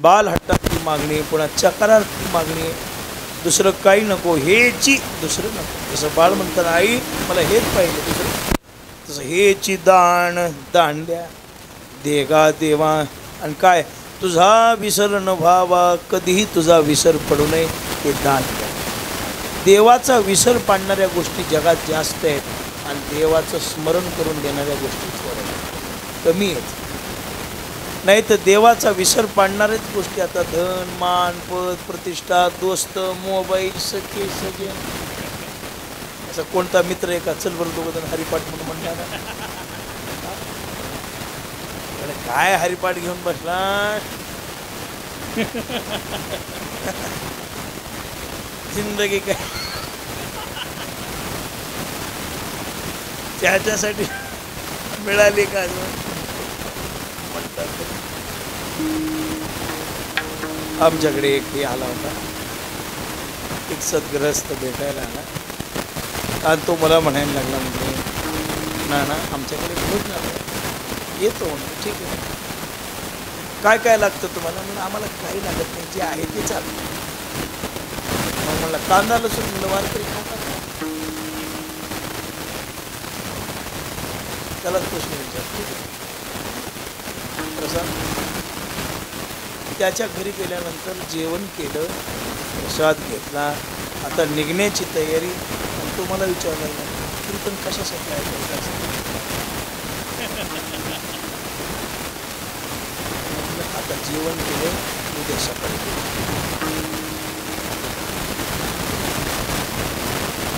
बाल हट्टाची मागणी, पुन्हा चकारार्थी मागणी, दुसरं काही नको, हेची दुसरं नको. जसं बाळ म्हणताना आई मला हेच पाहिजे दुसरं, तसं हेची दान दान द्या, देगा देवा. आणि काय तुझा विसर न व्हावा, कधीही तुझा विसर पडू नये हे दान द्या. देवाचा विसर पाडणाऱ्या गोष्टी जगात जास्त आहेत आणि देवाचं स्मरण करून देणाऱ्या गोष्टी थोड्या कमी आहेत. नाही तर देवाचा विसर पाडणाऱ्याच गोष्टी आता धन मान पद प्रतिष्ठा दोस्त मोबाईल सखे सगळे. असा कोणता मित्र आहे का चल बरं दोघं हरिपाठ म्हणून म्हणणार, काय हरिपाठ घेऊन बसला. जिंदगी काय त्याच्यासाठी मिळाली का म्हणतात. आमच्याकडे एक हे आला होता, एक सद्ग्रस्त भेटायला आला आणि तो मला म्हणायला लागला म्हणजे ना आमच्याकडे भेटणार येतो म्हणून. ठीक आहे काय काय लागतं तुम्हाला म्हणून. आम्हाला काही लागत नाही, जे आहे ते चालतं. मग म्हणला कांदा लसूण म्हणलं वारकरी खातात त्यालाच प्रश्न विचार. ठीक आहे प्रसाद. त्याच्या घरी गेल्यानंतर जेवण केलं, प्रसाद घेतला, आता निघण्याची तयारी. आणि तो मला विचारला कीर्तन कशासाठी ऐकायचं. आता जेवण केलं, उद्या सकाळी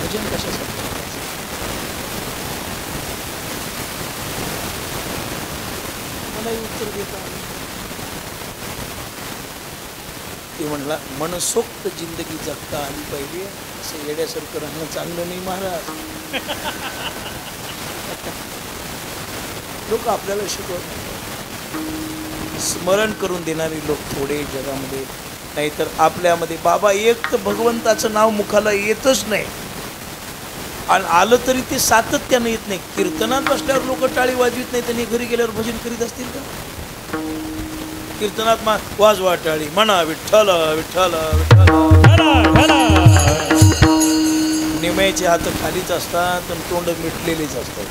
भजन कशासाठी. मलाही उत्तर देता ते म्हणला मनसोक्त जिंदगी जगता आली पाहिजे, असं येड्यासारखं राहणं चांगलं नाही महाराज. लोक आपल्याला शिकवत स्मरण करून देणारे लोक थोडे जगामध्ये. नाहीतर आपल्यामध्ये बाबा एक तर भगवंताचं नाव मुखाला येतच नाही आणि आलं तरी ते सातत्यानं येत नाही. कीर्तनात बसल्यावर लोक टाळी वाजवित नाही, त्यांनी घरी गेल्यावर भजन करीत असतील का. कीर्तनात वाजवा टाळी म्हणा विठ्ठल विठ्ठल विठ्ठल. निमयचे हात खालीच असतात आणि तोंड मिटलेलेच असतात.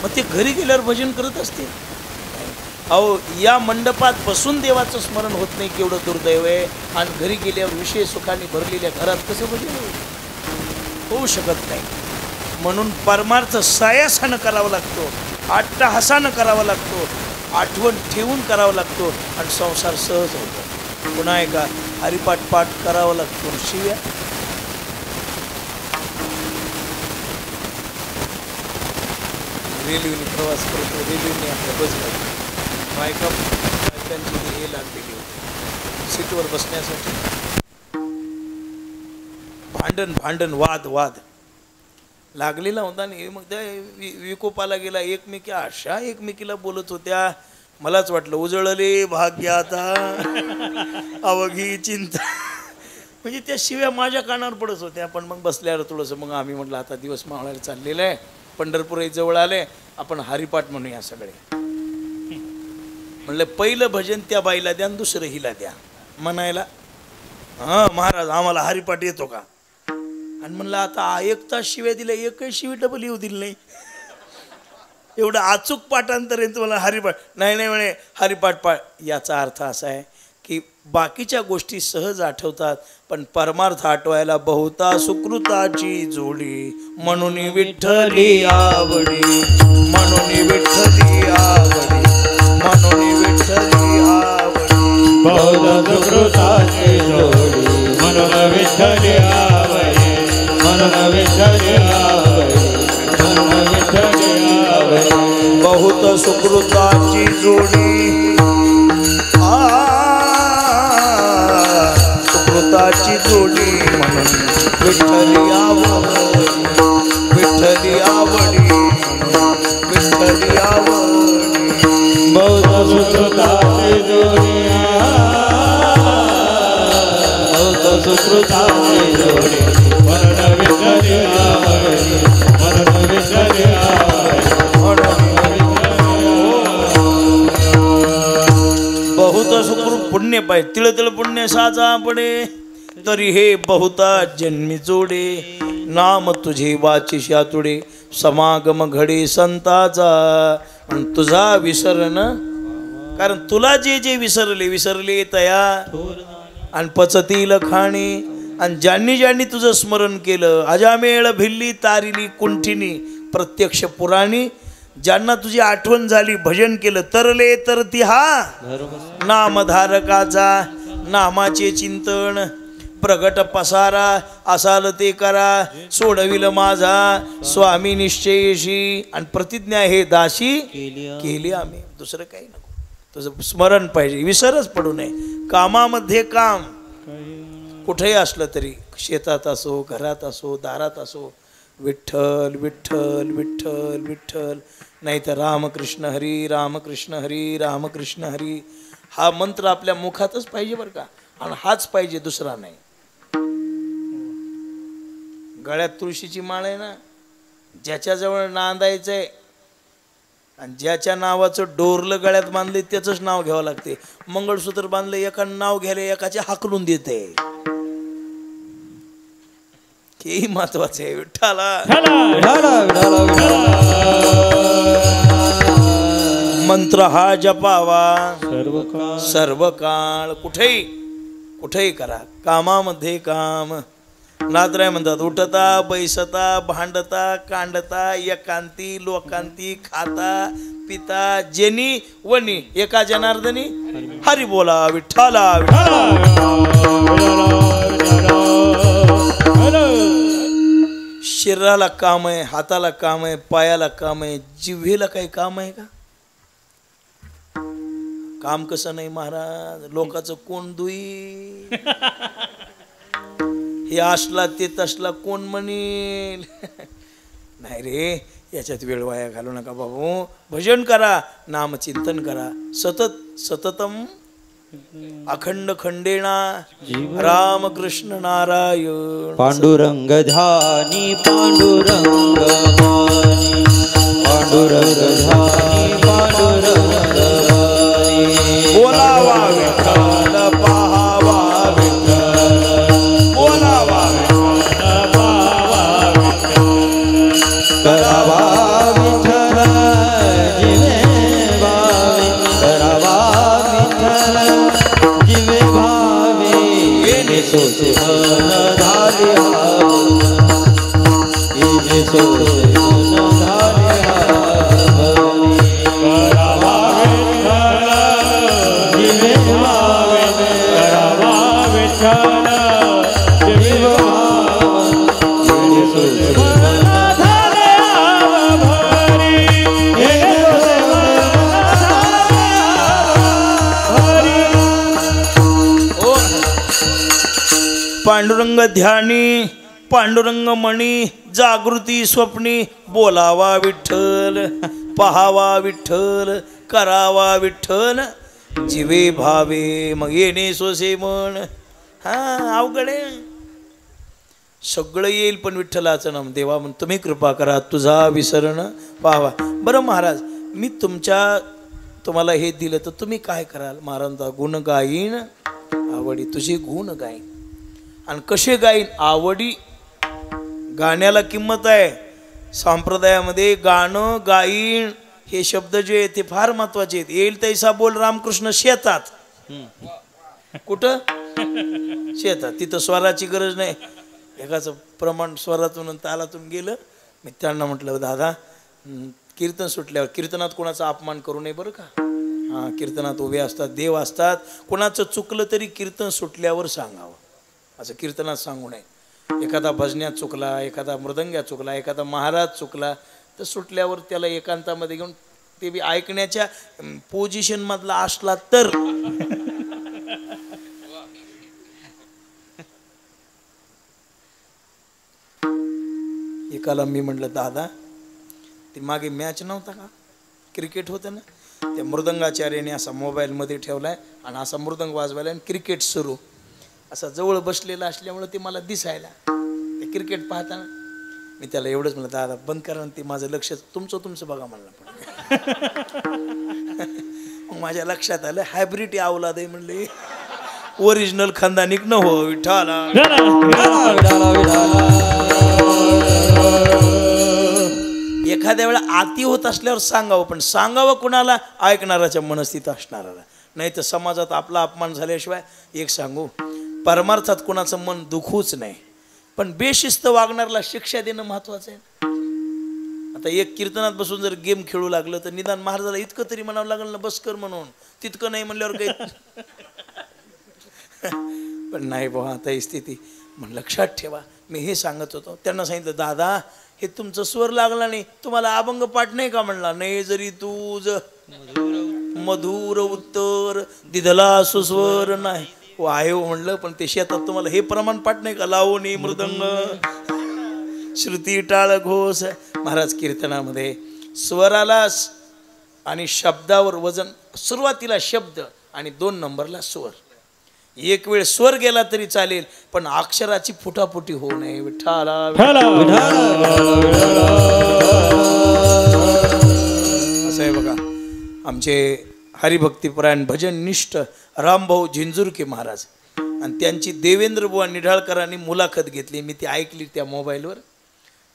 मग ते घरी गेल्यावर भजन करत असतील. अहो या मंडपात बसून देवाचं स्मरण होत नाही, केवढं दुर्दैव आहे. आणि घरी गेल्यावर विषय सुखाने भरलेल्या घरात कसं भजन होऊ शकत नाही. म्हणून परमार्थ सायासानं करावा लागतो, अट्टहासानं करावा लागतो, आठवण ठेवून करावा लागतो आणि संसार सहज होतो. पुन्हा एका हरिपाठ पाठ करावा लागतो. शिव्या रेल्वेने प्रवास करतो, रेल्वेने आपल्या बस लागतो, बायकांची हे लागलेली होती सीटवर बसण्यासाठी. भांडण वाद लागलेला होता. आणि मग त्या विकोपाला गेला. अशा एकमेकीला बोलत होत्या, मलाच वाटलं उजळले भाग्य आता अवघी चिंता. म्हणजे त्या शिव्या माझ्या कानावर पडत होत्या. पण मग बसल्यावर थोडंसं मग आम्ही म्हटलं आता दिवस मावळायला चाललेलं आहे, पंढरपूर जवळ आले, आपण हरिपाठ म्हणूया सगळे. म्हणलं पहिलं भजन त्या बाईला द्या आणि दुसरं हिला द्या म्हणायला. हां महाराज आम्हाला हरिपाठ येतो का. आणि म्हणलं आता एक तास शिव्या दिल्या, एकही शिवी डबल येऊ दिली नाही. एवढं अचूक पाठांतर आहे तुम्हाला हरिपाठ नाही म्हणे हरिपाठ पाठ. याचा अर्थ असा आहे की बाकीच्या गोष्टी सहज आठवतात, पण परमार्थ आठवायला बहुता सुकृताची जोडी. म्हणून विठ्ठली आवडी, म्हणून विठ्ठली आवडी, म्हणून विठ्ठली आवडी. बहुता सुकृताची जोडी, म्हणून विठ्ठली आवडी, म्हणून विठ्ठली आवडी, म्हणून विठ्ठली आवडी. बहुत सुकृताची जोडी, सुकृताची जोडी, म्हणून विठ्ठली आवडी, विठ्ठली आवडी, विठ्ठली आवडी. बहुत सुकृताची जोडी, बहुत सुकृताची जोडी, म्हणून विठ्ठली आवडी, म्हणून विठ्ठली आवडी. बहुत सुकृत पुण्य पाहिजे, तिळ तिळ पुण्य साचा पडे. तरी हे बहुता जन्मी जोडे नाम तुझे वाचिशा तुडे समागम घडे संताचा आणि तुझा विसरण कारण तुला जे जे विसरले तया आणि पचतील खाणे आणि ज्यांनी ज्यांनी तुझं स्मरण केलं अजामेळ भिल्ली तारिली कुंठिनी प्रत्यक्ष पुराणी ज्यांना तुझी आठवण झाली भजन केलं तरले तर ती हा नामधारकाचा नामाचे चिंतन प्रगट पसारा असाल ते करा सोडविल माझा स्वामी निश्चयशी आणि प्रतिज्ञा हे दासी केली आम्ही दुसरं काही नको तुझं स्मरण पाहिजे विसरच पडू नये कामामध्ये काम कुठेही असलं तरी शेतात असो घरात असो दारात असो विठ्ठल विठ्ठल विठ्ठल विठ्ठल नाही तर रामकृष्ण हरी रामकृष्ण हरी रामकृष्ण हरी हा मंत्र आपल्या मुखातच पाहिजे बरं का आणि हाच पाहिजे दुसरा नाही गळ्यात तुळशीची माळ आहे ना ज्याच्याजवळ नांदायचंय आणि ज्याच्या नावाचं डोरलं गळ्यात बांधले त्याचंच नाव घ्यावं लागते मंगळसूत्र बांधलं एका नाव घ्यायला एकाचे हाकलून देते हेही महत्वाचं आहे विठ्ठला मंत्र हा जपावा सर्व काळ कुठेही करा कामामध्ये काम नादराय म्हणतात उठता बैसता भांडता कांडता एकांती लोकांती खाता पिता जेनी वनी एका जनार्दनी हरी बोला विठ्ठला शरीराला काम आहे हाताला काम आहे पायाला काम आहे जिव्हेला काही काम आहे का काम कसं नाही महाराज लोकांचं कोण दुई हे असला ते तसला कोण म्हणेल नाही रे याच्यात वेळ वाया घालू नका बाबू भजन करा नामचिंतन करा सततम अखंड खंडेना रामकृष्ण नारायण पांडुरंग ध्यानी पांडुरंग ध्यानी पांडुरंग ध्यानी पांडुरंग बोलावा विठ्ठल पाहावा विठ्ठल बोलावा विठ्ठल पाहावा विठ्ठल करावा विठ्ठल जिवे भावे करावा विठ्ठल जिवे भावे येणे सोचे मन झाले येणे सोचे मन झाले करावा विठ्ठल जिवे भावे करावा विठ्ठल जिवे भावे येणे सोचे पांडुरंग ध्यानी पांडुरंग मणी जागृती स्वप्नी बोलावा विठ्ठल पहावा विठ्ठल करावा विठ्ठल जिवे भावे मग येणे सोसे मन हा अवघड आहे सगळं येईल पण विठ्ठलाचं नाम देवा म्हण तुम्ही कृपा करा तुझा विसरण पाहावा बरं महाराज मी तुम्हाला हे दिलं तर तुम्ही काय कराल महाराजांचा गुण गाईन आवडी तुझे गुण गाईन आणि कसे गाईन आवडी गाण्याला किंमत आहे संप्रदायामध्ये गाणं गाईन हे शब्द जे आहेत ते फार महत्वाचे आहेत येईल तैसा बोल रामकृष्ण शेतात कुठं शेतात तिथं स्वराची गरज नाही एकाचं प्रमाण स्वरातून तालातून गेलं मी त्यांना म्हटलं दादा कीर्तन सुटल्यावर कीर्तनात कोणाचा अपमान करू नये बरं का हां कीर्तनात उभे असतात देव असतात कोणाचं चुकलं तरी कीर्तन सुटल्यावर सांगावं असं कीर्तनात सांगू नये एखादा भजन्यात चुकला एखादा मृदंग्यात चुकला एखादा महाराज चुकला तर सुटल्यावर त्याला एकांतामध्ये घेऊन ते बी ऐकण्याच्या पोझिशनमधला असला तर एकाला मी म्हटलं दादा ते मागे मॅच नव्हता का क्रिकेट होतं ना त्या मृदंगाचार्याने असा मोबाईलमध्ये ठेवलाय आणि असा मृदंग वाजवायला आणि क्रिकेट सुरू असा जवळ बसलेला असल्यामुळे ते मला दिसायला ते क्रिकेट पाहताना मी त्याला एवढंच म्हणलं दादा बंद करा ते माझं लक्ष तुमचं बघा म्हणलं मग माझ्या लक्षात आलं हायब्रिड अवलाद आहे म्हणले ओरिजिनल खानदानिक न हो विठाला एखाद्या वेळा आती होत असल्यावर सांगावं, पण सांगावं कुणाला? ऐकणाराच्या मनस्थित असणाऱ्याला. नाही तर समाजात आपला अपमान झाल्याशिवाय एक सांगू, परमार्थात कुणाचं मन दुखूच नाही, पण बेशिस्त वागणाऱ्याला शिक्षा देणं महत्वाचं आहे. आता एक कीर्तनात बसून जर गेम खेळू लागलं तर निदान महाराजाला इतकं तरी म्हणावं लागलं ना, बस कर म्हणून. तितकं नाही म्हणल्यावर काही पण नाही बुवा, आता ही स्थिती. मग लक्षात ठेवा, मी हे सांगत होतो. त्यांना सांगितलं, दादा हे तुमचं स्वर लागला नाही, तुम्हाला अभंग पाठ नाही का? म्हणला, नाही. जरी तुझ मधुर उत्तर दिदला सुस्वर नाही हो आहे हो म्हणलं, पण ते शेतात तुम्हाला हे प्रमाण पाठ नाही का? लावणी मृदंग श्रुती टाळ घोष. महाराज कीर्तनामध्ये स्वराला आणि शब्दावर वजन, सुरुवातीला शब्द आणि 2 नंबरला स्वर. एक वेळ स्वर गेला तरी चालेल, पण अक्षराची फुटाफुटी होऊ नये. विठ्ठला असं आहे बघा. आमचे हरिभक्तीपरायण भजननिष्ठ रामभाऊ झिंजुरके महाराज आणि त्यांची देवेंद्र बुवा निढाळकरांनी मुलाखत घेतली, मी ती ऐकली त्या मोबाईलवर.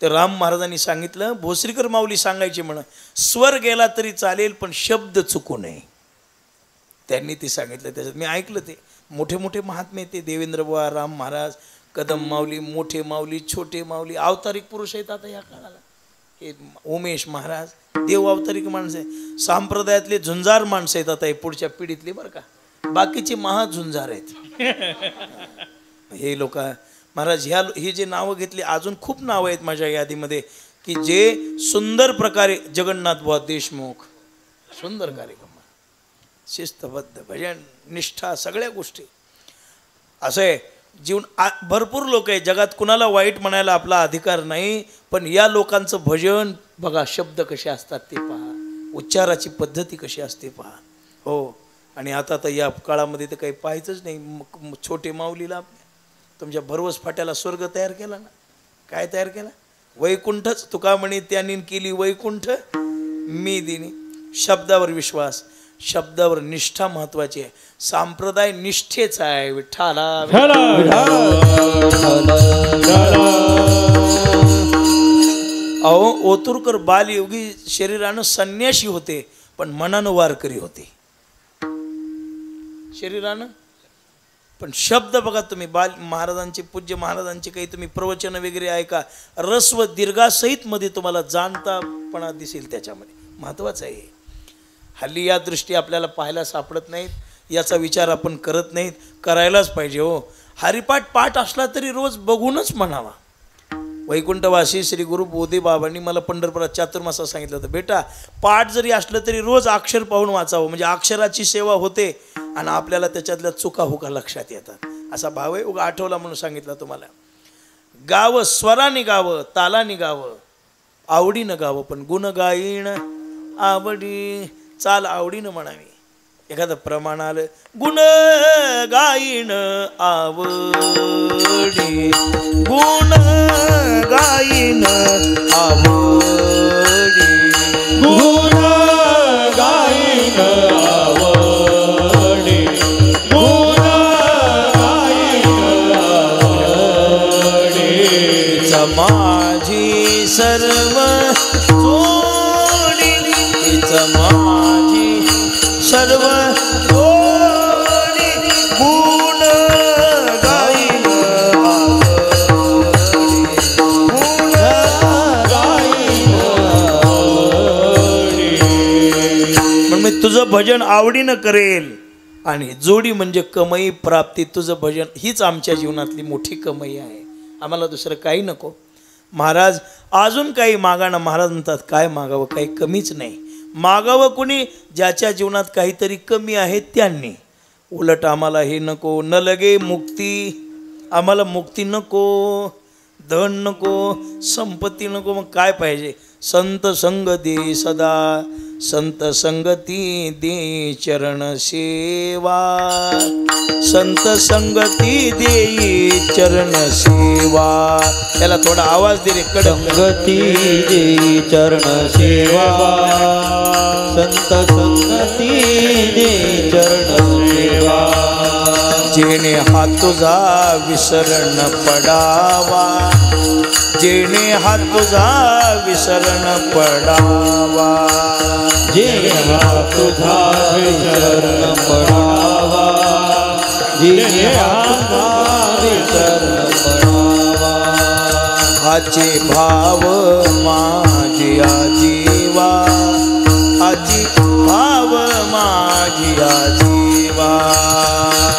तर राम महाराजांनी सांगितलं, भोसरीकर माऊली सांगायचे म्हण, स्वर गेला तरी चालेल पण शब्द चुकू नये. त्यांनी ते सांगितलं, त्याच्यात मी ऐकलं. ते मोठे मोठे महात्मे, ते देवेंद्र बुवा, राम महाराज, कदम माऊली, मोठे माऊली, छोटे माऊली, अवतारिक पुरुष आहेत आता या काळाला. हे उमेश महाराज देव अवतारिक माणसं आहे. संप्रदायातले झुंजार माणसं आहेत आता हे पुढच्या पिढीतले बरं का. बाकीचे महाझुंजार आहेत हे लोक. महाराज हे जे नावं घेतली, अजून खूप नावं आहेत माझ्या यादीमध्ये की जे सुंदर प्रकारे, जगन्नाथ बुवा देशमुख, सुंदर कार्यक्रम, शिस्तबद्ध, भजन निष्ठा, सगळ्या गोष्टी. असं आहे जीवन. भरपूर लोक आहे जगात, कुणाला वाईट म्हणायला आपला अधिकार नाही, पण या लोकांचं भजन बघा, शब्द कसे असतात ते पहा, उच्चाराची पद्धती कशी असते पहा. हो, आणि आता तर या काळामध्ये तर काही पाहायचंच नाही. छोटे माऊलीला तुमच्या भरवस फाट्याला स्वर्ग तयार केला ना. काय तयार केला? वैकुंठच. तुका म्हणे त्यांनी केली वैकुंठ मी दिनी. शब्दावर विश्वास, शब्दावर निष्ठा महत्वाची आहे. संप्रदाय निष्ठेच आहे. विठ्ठला अहो, ओतुरकर बालयोगी शरीरानं संन्याशी होते, पण मनानं वारकरी होते. शरीरानं, पण शब्द बघा तुम्ही. बाल महाराजांचे, पूज्य महाराजांचे काही तुम्ही प्रवचन वगैरे ऐका, रस्व दीर्घासहित मध्ये तुम्हाला जाणतापणा दिसेल त्याच्यामध्ये. महत्वाचं आहे. हल्ली या दृष्टी आपल्याला पाहायला सापडत नाहीत, याचा विचार आपण करत नाहीत. करायलाच पाहिजे हो. हरिपाठ पाठ असला तरी रोज बघूनच म्हणावा. वैकुंठवासी श्री गुरु बोधे बाबांनी मला पंढरपुरात चातुर्मासात सांगितलं होतं, बेटा पाठ जरी असलं तरी रोज अक्षर पाहून वाचावं, म्हणजे अक्षराची सेवा होते आणि आपल्याला त्याच्यातल्या चुका हुका लक्षात येतात. असा भाव आहे. उगा आठवला म्हणून सांगितलं तुम्हाला. गावं स्वराने गावं, तालाने गावं, आवडीनं गावं, पण गुण गाईन आवडी, चाल आवडीनं म्हणावी. एखादं प्रमाण आलं, गुण गाईन आवडी, गुण गाईन आवडी, गुण गाईन आवडी, गुण गाईन आवडी. माझी सर्व सोडी, माझी सर्व सोडी, गुण गाईन आवडी, गुण गाईन आवडी. पण मी तुझं भजन आवडीनं करेल. आणि जोडी म्हणजे कमाई प्राप्ती. तुझं भजन हीच आमच्या जीवनातली मोठी कमाई आहे. आम्हाला दुसरं काही नको. महाराज अजून काही मागा ना. महाराज म्हणतात काय मागावं, काही कमीच नाही. मागावं कुणी? ज्याच्या जीवनात काहीतरी कमी आहे त्यांनी. उलट आम्हाला हे नको, न लगे मुक्ती. आम्हाला मुक्ती नको, धन नको, संपत्ती नको. मग काय पाहिजे? संत संग दे सदा, संत संगती दे चरण सेवा, संत संगती दे चरण सेवा. त्याला थोडा आवाज दे रे. संगती दे चरण सेवा, संत संगती दे चरण सेवा. जे जेणे हा तुझा विसरण पडावा, जेणे हा तुझा विसरण पडावा, जेणे हा तुझा विसरण पडावा, जेणे हा तुझा विसरण पडावा, हाचे भाव माझिया जीवा, हाची भाव माझिया जीवा,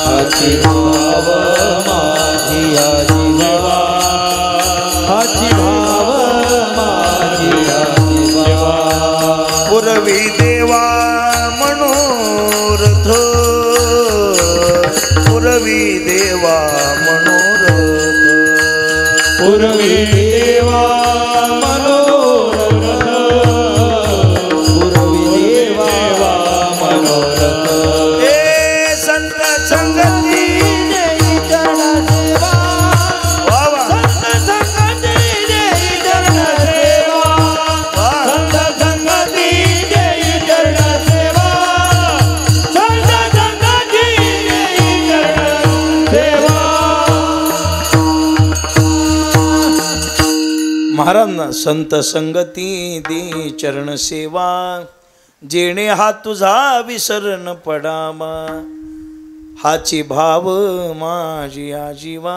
हाची भाव माझिया जीवा, हाची भाव माझिया जीवा, पुरवी देवा मनोरथ, पुरवी देवा मनोरथ, पुरवी देवा मनोरथ, पुरवी देवा मनोरथ, हे संत संगती देई चरण सेवा, वावा संत संगती देई चरण सेवा, संत संगती देई चरण सेवा, संत संगती देई चरण सेवा. महाराज संत संगती दे चरण सेवा, जेणे हा तुझा विसरण पडावा, हाची भाव माझी आजीवा.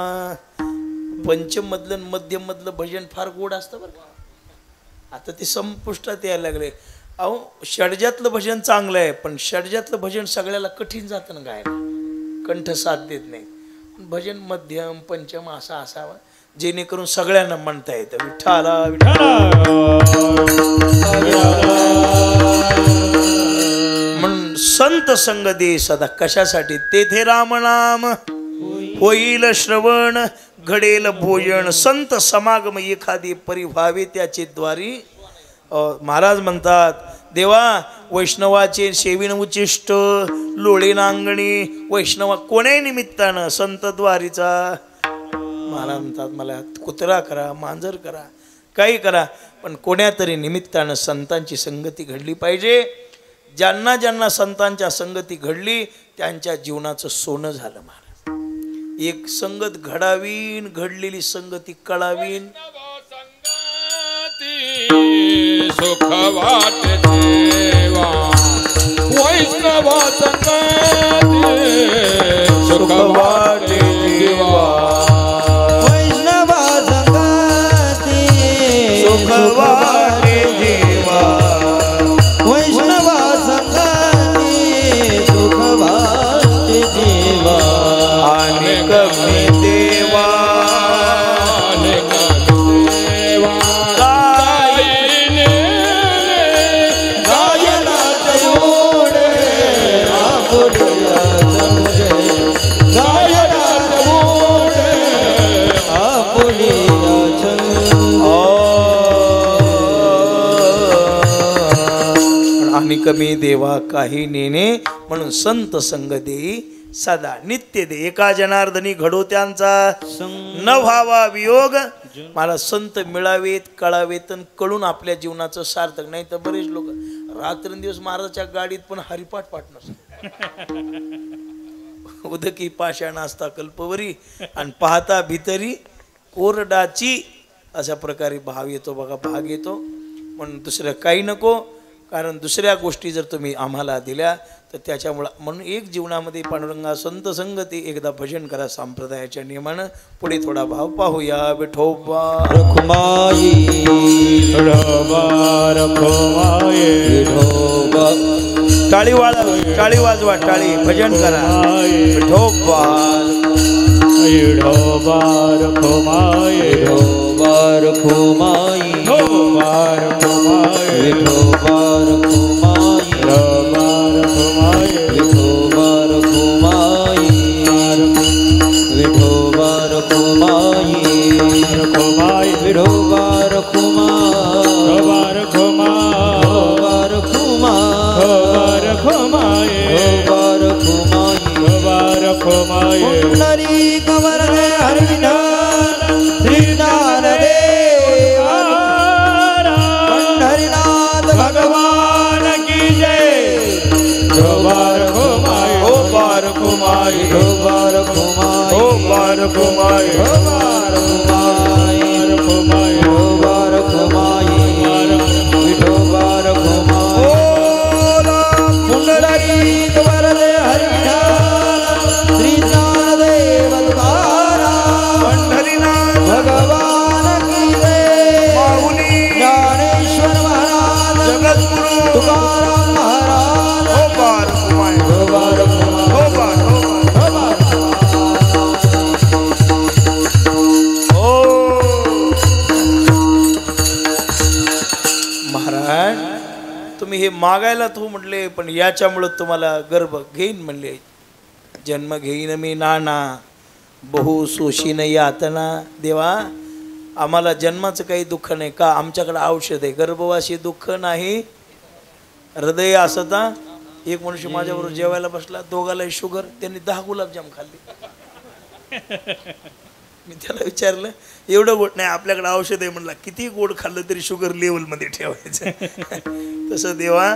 पंचम मधलं मध्यम मधलं भजन फार गोड असतं बरं का. आता ते संपुष्टात यायला लागले. अहो षडजातलं भजन चांगलं आहे, पण षडजातलं भजन सगळ्याला कठीण जातं ना गायला, कंठ साथ देत नाही. भजन मध्यम पंचम असा असावा जेणेकरून सगळ्यांना म्हणता येतं विठ्ठला विठ्ठला. म्हणून संत संग दे सदा कशासाठी, तेथे रामनाम होईल श्रवण, घडेल भोजन, संत समागम एखादी परिभावे त्याचे द्वारी. महाराज म्हणतात देवा वैष्णवाचे सेविन उचिष्ट, लोळे नांगणी वैष्णवा कोण्याही निमित्तानं संत द्वारीचा. महाराज म्हणतात मला कुत्रा करा मांजर करा काही करा, पण कोण्या तरी निमित्तानं संतांची संगती घडली पाहिजे. ज्यांना ज्यांना संतांच्या संगती घडली त्यांच्या जीवनाचं सोनं झालं. महाराज एक संगत घडावीन, घडलेली संगती कळावीन. सुख वाटे देवा वैष्णव संगती, सुख वाटे देवा वैष्णव संगती, सुख वाटे देवा, वैष्णव संगती, सुख वाटे देवा. आणि कमी देवा आणि कमी देवा काही नेणे, म्हणून संत संग देई सदा नित्य दे. एका जनार्दनी घडो त्यांचा न व्हावा वियोग. मला संत मिळावेत कळावेत कळून आपल्या जीवनाचं सार्थक. नाही तर बरेच लोक रात्रंदिवस महाराजाच्या गाडीत पण हरिपाठ पाठणार उदकी पाषाण असता कल्पवरी आणि पाहता भितरी कोरडाची. अशा प्रकारे भाव येतो बघा, भाग येतो. म्हणून दुसरं काही नको, कारण दुसऱ्या गोष्टी जर तुम्ही आम्हाला दिल्या तर त्याच्यामुळं. म्हणून एक जीवनामध्ये पांडुरंगा संत संगती एकदा भजन करा संप्रदायाच्या नियमानं. पुढे थोडा भाव पाहूया. विठोबा रखुमाई रखुमाई विठोबा, टाळी वाजवा टाळी भजन करा. विठोबा विठोबा रखुमाई विठोबा रखुमाई, विठोबा रखुमाई विठोबा रखुमाई, विठोबा रखुमाई, विठोबा रखुमाई, रखुमाई विठोबा रखुमाई, रखुमाई रखुमाई, रखुमाई रखुमाई. पुंडरी कवर हरिनाथ श्रीनाथ देव पंढरीनाथ भगवान रखुमाई विठोबा रखुमाई विठोबा रखुमाई पुंडलिक वरदे हरिनाम श्री ज्ञानदेव तुकाराम पंढरीनाथ भगवान की जय माऊली ज्ञानेश्वर महाराज जगद्गुरु तुकाराम महाराज विठोबा रखुमाई विठोबा रखुमाई विठोबा महाराज तुम्ही हे मागायला तू म्हटले पण याच्यामुळं तुम्हाला गर्भ घेईन म्हणले जन्म घेईन मी नाना बहु सोशीन यातना देवा आम्हाला जन्माचं काही दुःख नाही का आमच्याकडे औषध आहे गर्भवासी दुःख नाही हृदय असता एक मनुष्य माझ्याबरोबर जेवायला बसला दोघाला शुगर त्यांनी 10 गुलाबजाम खाल्ले मी त्याला विचारलं एवढं गोड नाही आपल्याकडे औषध आहे म्हणला किती गोड खाल्लं तरी शुगर लेवलमध्ये ठेवायचं तसं देवा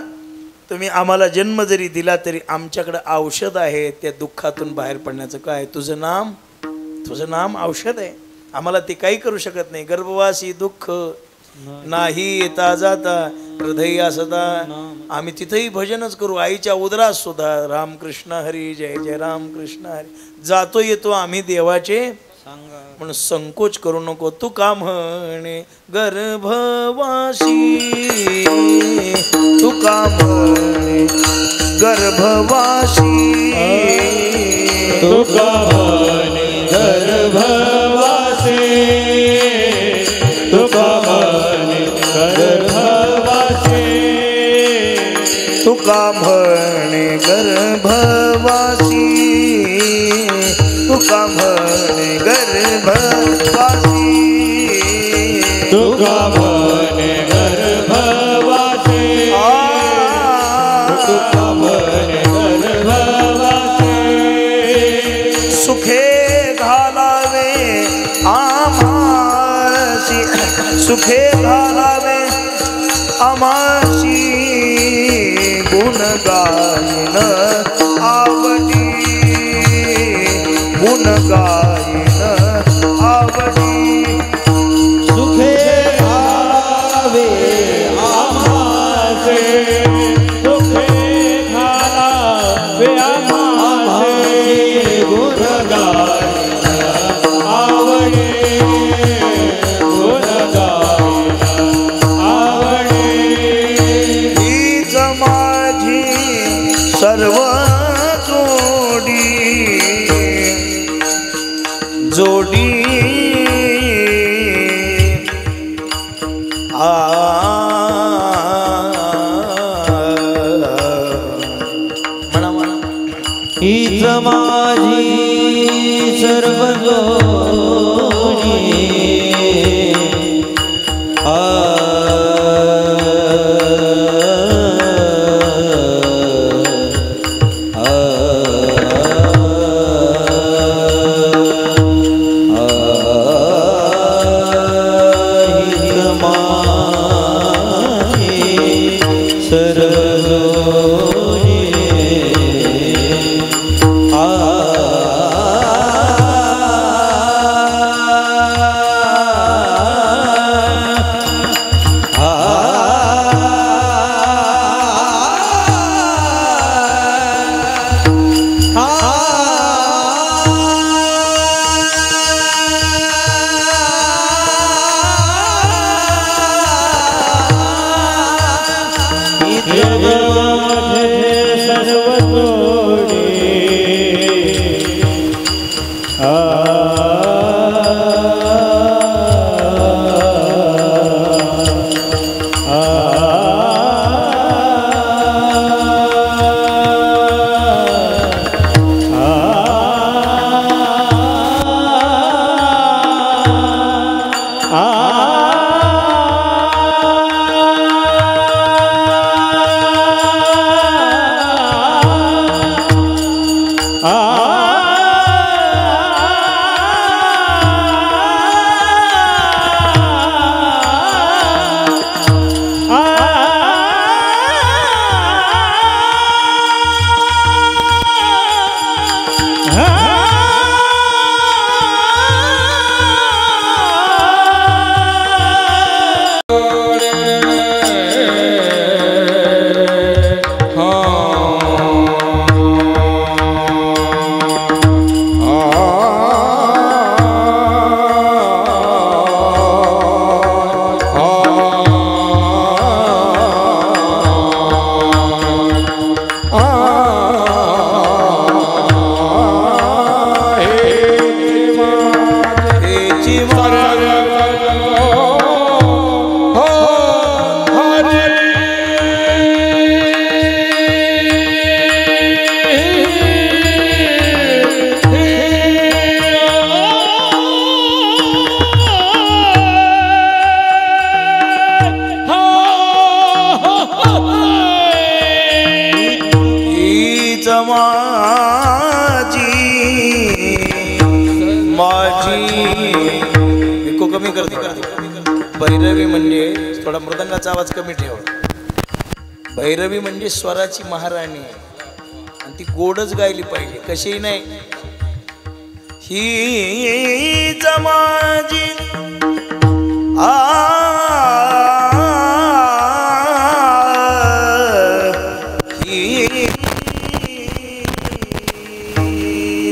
तुम्ही आम्हाला जन्म जरी दिला तरी आमच्याकडे औषध आहे त्या दुःखातून बाहेर पडण्याचं काय तुझं नाम औषध आहे आम्हाला ते काही करू शकत नाही गर्भवासी दुःख नाही येता जाता हृदय असता आम्ही तिथेही भजनच करू आईच्या उदरात सुद्धा रामकृष्ण हरी जय जय रामकृष्ण हरी जातो येतो आम्ही देवाचे म्हणून संकोच करू नको तू का म्हणे गर्भवासी तू का म्हणे गर्भवासी तू का म्हणे गर्भवासी तू का म्हणे गर्भवासी तू का म्हणे गर्भवासी तू का म्हणे गर्भवासी तू का म्हणे गर्भवासी तू का म्हणे गर्भवासी सुखे घालावे आमासी सुखे घालावे आमासी गुण गायन आवडी गुण गायन आवडी सुखे घालावे आम्हासे सुखे घालावे आम्हासे गुण गायन आवडे गुण गायन आवडे हीच माझी सर्व जोडी म्हणा हीच माझी सर्व जोडी जमाजी माझी इको कमी करते भैरवी म्हणजे थोडा मृदंगाचा आवाज कमी ठेवा. भैरवी म्हणजे स्वराची महाराणी आहे आणि ती गोडच गायली पाहिजे कशीही नाही. ही जमाजी ही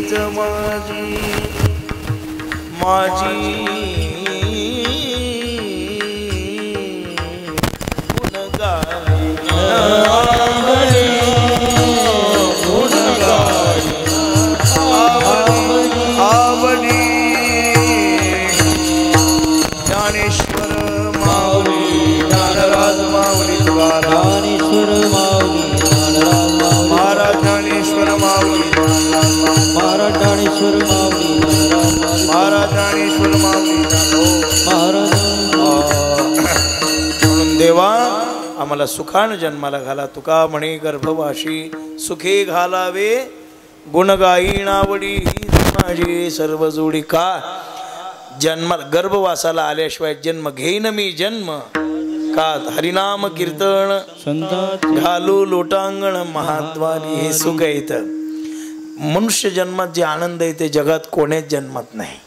जमाजी माझी देवा आम्हाला सुखान जन्माला घाला. तुका म्हणे गर्भवाशी सुखे घालावे गुण गायीणावडी माझी सर्व जोडी. का जन्म गर्भवासाला आल्याशिवाय जन्म घेईन मी जन्म. का हरिनाम कीर्तन घालू लोटांगण महाद्वारी. हे सुख येत मनुष्य जन्मात जे आनंद आहे ते जगात कोण्याच जन्मात नाही.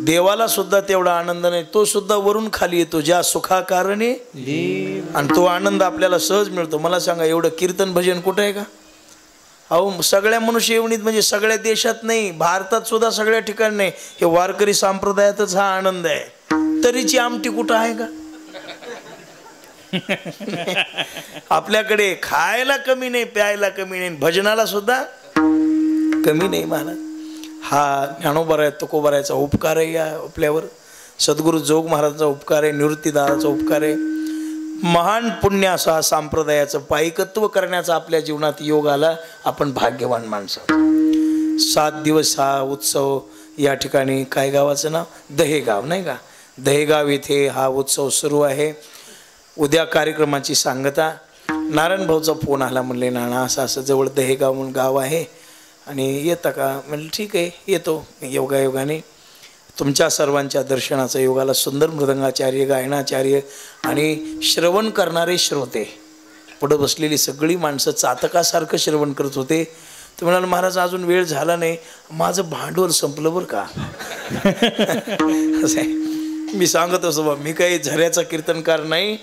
देवाला सुद्धा तेवढा आनंद नाही. तो सुद्धा वरून खाली येतो ज्या सुखाकारणे आणि तो आनंद आपल्याला सहज मिळतो. मला सांगा एवढं कीर्तन भजन कुठं आहे का? अहो सगळ्या मनुष्य येवणीत म्हणजे सगळ्या देशात नाही भारतात सुद्धा सगळ्या ठिकाणी नाही. हे वारकरी संप्रदायातच हा आनंद आहे. तरीची आमटी कुठं आहे का? आपल्याकडे खायला कमी नाही प्यायला कमी नाही भजनाला सुद्धा कमी नाही. महाराज हा ज्ञानोबराय तुकोबरायचा उपकार आहे या आपल्यावर. सद्गुरू जोग महाराजांचा उपकार आहे. निवृत्तीदाराचा उपकार आहे. महान पुण्य असा संप्रदायाचं पायिकत्व करण्याचा आपल्या जीवनात योग आला. आपण भाग्यवान माणसं. 7 दिवस हा उत्सव या ठिकाणी काय गावाचं नाव दहेगाव नाही का? दहेगाव येथे हा उत्सव सुरू आहे. उद्या कार्यक्रमाची सांगता. नारायण भाऊचा फोन आला म्हणले नाना असं असं जवळ दहेगाव म्हणून गाव आहे आणि येता का? म्हणलं ठीक आहे येतो. योगायोगाने तुमच्या सर्वांच्या दर्शनाचं योगाला सुंदर मृदंगाचार्य गायनाचार्य आणि श्रवण करणारे श्रोते पुढं बसलेली सगळी माणसं चातकासारखं श्रवण करत होते. तर म्हणाल महाराज अजून वेळ झाला नाही माझं भांडवल संपलं बरं का. असं आहे. मी सांगत असो बा मी काही झऱ्याचा कीर्तनकार नाही.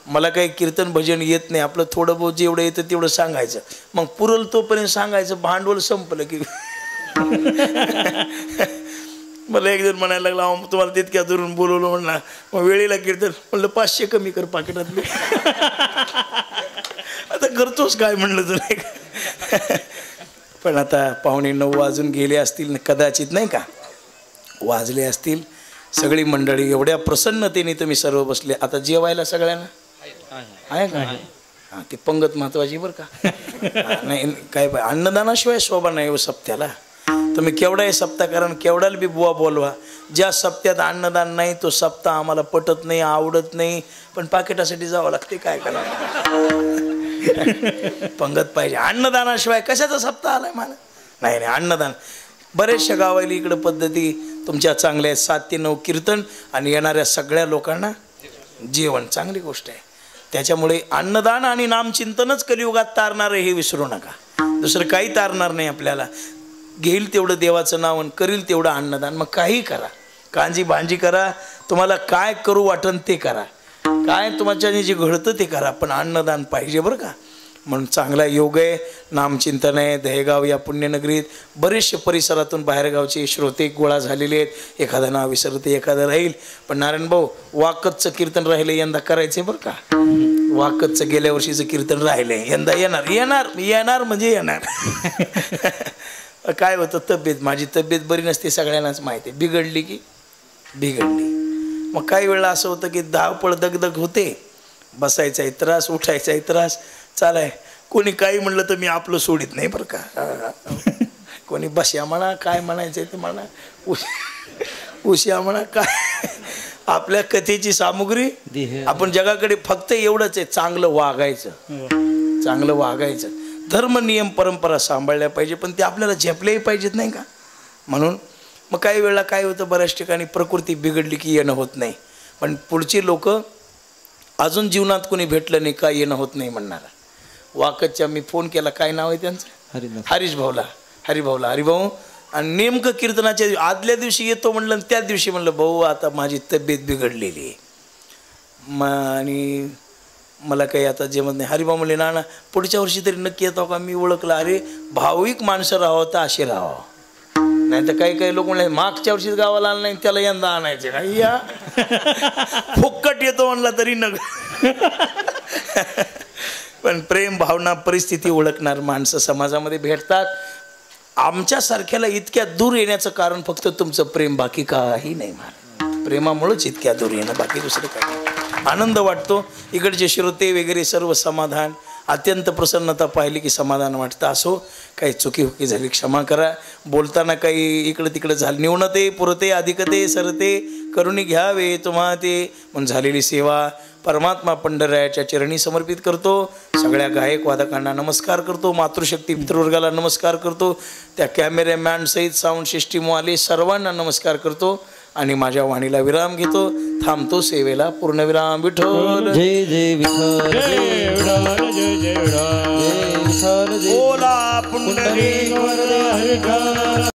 मला काही कीर्तन भजन येत नाही. आपलं थोडं बहुत जेवढं येतं तेवढं सांगायचं. मग पुरल तोपर्यंत सांगायचं. भांडवल संपलं की मला एक जण म्हणायला लागला तुम्हाला तितक्या दुरून बोलवलं म्हणला. मग वेळेला कीर्तन म्हणलं 500 कमी कर पाकिटातले. आता करतोच काय म्हणलं तर नाही का. पण आता 8:45 वाजून गेले असतील कदाचित नाही का वाजले असतील. सगळी मंडळी एवढ्या प्रसन्नतेने तुम्ही सर्व बसले. आता जेवायला सगळ्यांना आहे का? हां ती पंगत महत्वाची बरं का. नाही काय अन्नदानाशिवाय शोभा नाही सप्त्याला. तुम्ही केवढाही सप्ताह कारण केवढ्याला बी बुवा बोलवा. ज्या सप्त्यात अन्नदान नाही तो सप्ताह आम्हाला पटत नाही आवडत नाही. पण पाकिटासाठी जावं लागते काय करा. पंगत पाहिजे. अन्नदानाशिवाय कशाचा सप्ताह आलाय मला नाही नाही अन्नदान. बरेचशा गावाला इकडं पद्धती तुमच्या चांगल्या 7 ते 9 कीर्तन आणि येणाऱ्या सगळ्या लोकांना जेवण चांगली गोष्ट आहे. त्याच्यामुळे अन्नदान आणि नामचिंतनच कलियुगात तारणार आहे हे विसरू नका. दुसरं काही तारणार नाही आपल्याला. घेईल तेवढं देवाचं नाव आणि करील तेवढं अन्नदान. मग काही करा कांजी भांजी करा. तुम्हाला काय करू वाटन ते करा. काय तुमच्याने जे घडतं ते करा. पण अन्नदान पाहिजे बरं का. म्हणून चांगला योग आहे. नामचिंतन आहे. दहेगाव या पुण्यनगरीत बरेचसे परिसरातून बाहेरगावचे श्रोते गोळा झालेले आहेत. एखादं नाव विसरते एखादं राहील. पण नारायण भाऊ वाकतचं कीर्तन राहिले यंदा करायचे बरं का. वाकतचं गेल्या वर्षीचं कीर्तन राहिले यंदा येणार येणार येणार म्हणजे येणार. काय होतं तब्येत माझी तब्येत बरी नसते सगळ्यांनाच माहिती आहे. बिघडली की बिघडली. मग काही वेळा असं होतं की धावपळ दगदग होते. बसायचाही त्रास उठायचाही त्रास चालाय. कोणी काही म्हणलं तर मी आपलं सोडित नाही बरं का. कोणी बस्या म्हणा काय म्हणायचं ते म्हणा उश्या म्हणा काय. आपल्या कथेची सामुग्री आपण जगाकडे फक्त एवढंच आहे चांगलं वागायचं. चांगलं वागायचं. धर्म नियम परंपरा सांभाळल्या पाहिजे, पण ते आपल्याला झेपल्याही पाहिजेत नाही का. म्हणून मग काही वेळा काय होतं, बऱ्याच ठिकाणी प्रकृती बिघडली की येणं होत नाही, पण पुढची लोक अजून जीवनात कोणी भेटलं नाही का येणं होत नाही म्हणणार. वाकदच्या मी फोन केला, काय नाव आहे त्यांचं, हरिभाऊला. हरिभाऊ आणि नेमकं कीर्तनाच्या आदल्या दिवशी येतो म्हणलं, आणि त्याच दिवशी म्हणलं भाऊ आता माझी तब्येत बिघडलेली आहे आणि मला काही आता जेवण नाही. हरिभाऊ म्हणले ना पुढच्या वर्षी तरी नक्की येतो का. मी ओळखलं, अरे भाविक माणसं राहावं तर असे राहावं, नाही तर काही लोक म्हणले मागच्या वर्षीच गावाला आलं नाही त्याला यंदा आणायचे नाही, या फुक्कट येतो म्हणला तरी नग. पण प्रेम भावना परिस्थिती ओळखणार माणसं समाजामध्ये भेटतात. आमच्यासारख्याला इतक्या दूर येण्याचं कारण फक्त तुमचं प्रेम, बाकी काही नाही. मला प्रेमामुळेच इतक्या दूर येणं, बाकी दुसरं काही. आनंद वाटतो. इकडचे श्रोते वगैरे सर्व समाधान, अत्यंत प्रसन्नता पाहिली की समाधान वाटतं. असो, काही चुकी झाली क्षमा करा. बोलताना काही इकडं तिकडं झालं, न्यूनते पुरते अधिकते सरते करुणी घ्यावे तुम्हा ते. म्हणून झालेली सेवा परमात्मा पंढररायाच्या चरणी समर्पित करतो. सगळ्या गायक वादकांना नमस्कार करतो. मातृशक्ती मित्रवर्गाला नमस्कार करतो. त्या कॅमेरामॅन सहित साऊंड सिस्टीमवाले सर्वांना नमस्कार करतो आणि माझ्या वाणीला विराम घेतो. थांबतो सेवेला पूर्णविराम. विठ्ठल जय जय विठ्ठल, जय विठ्ठल, जय जय विठ्ठल. जय विठ्ठल, जय बोला पुंडलिक वरदे हरी विठ्ठल.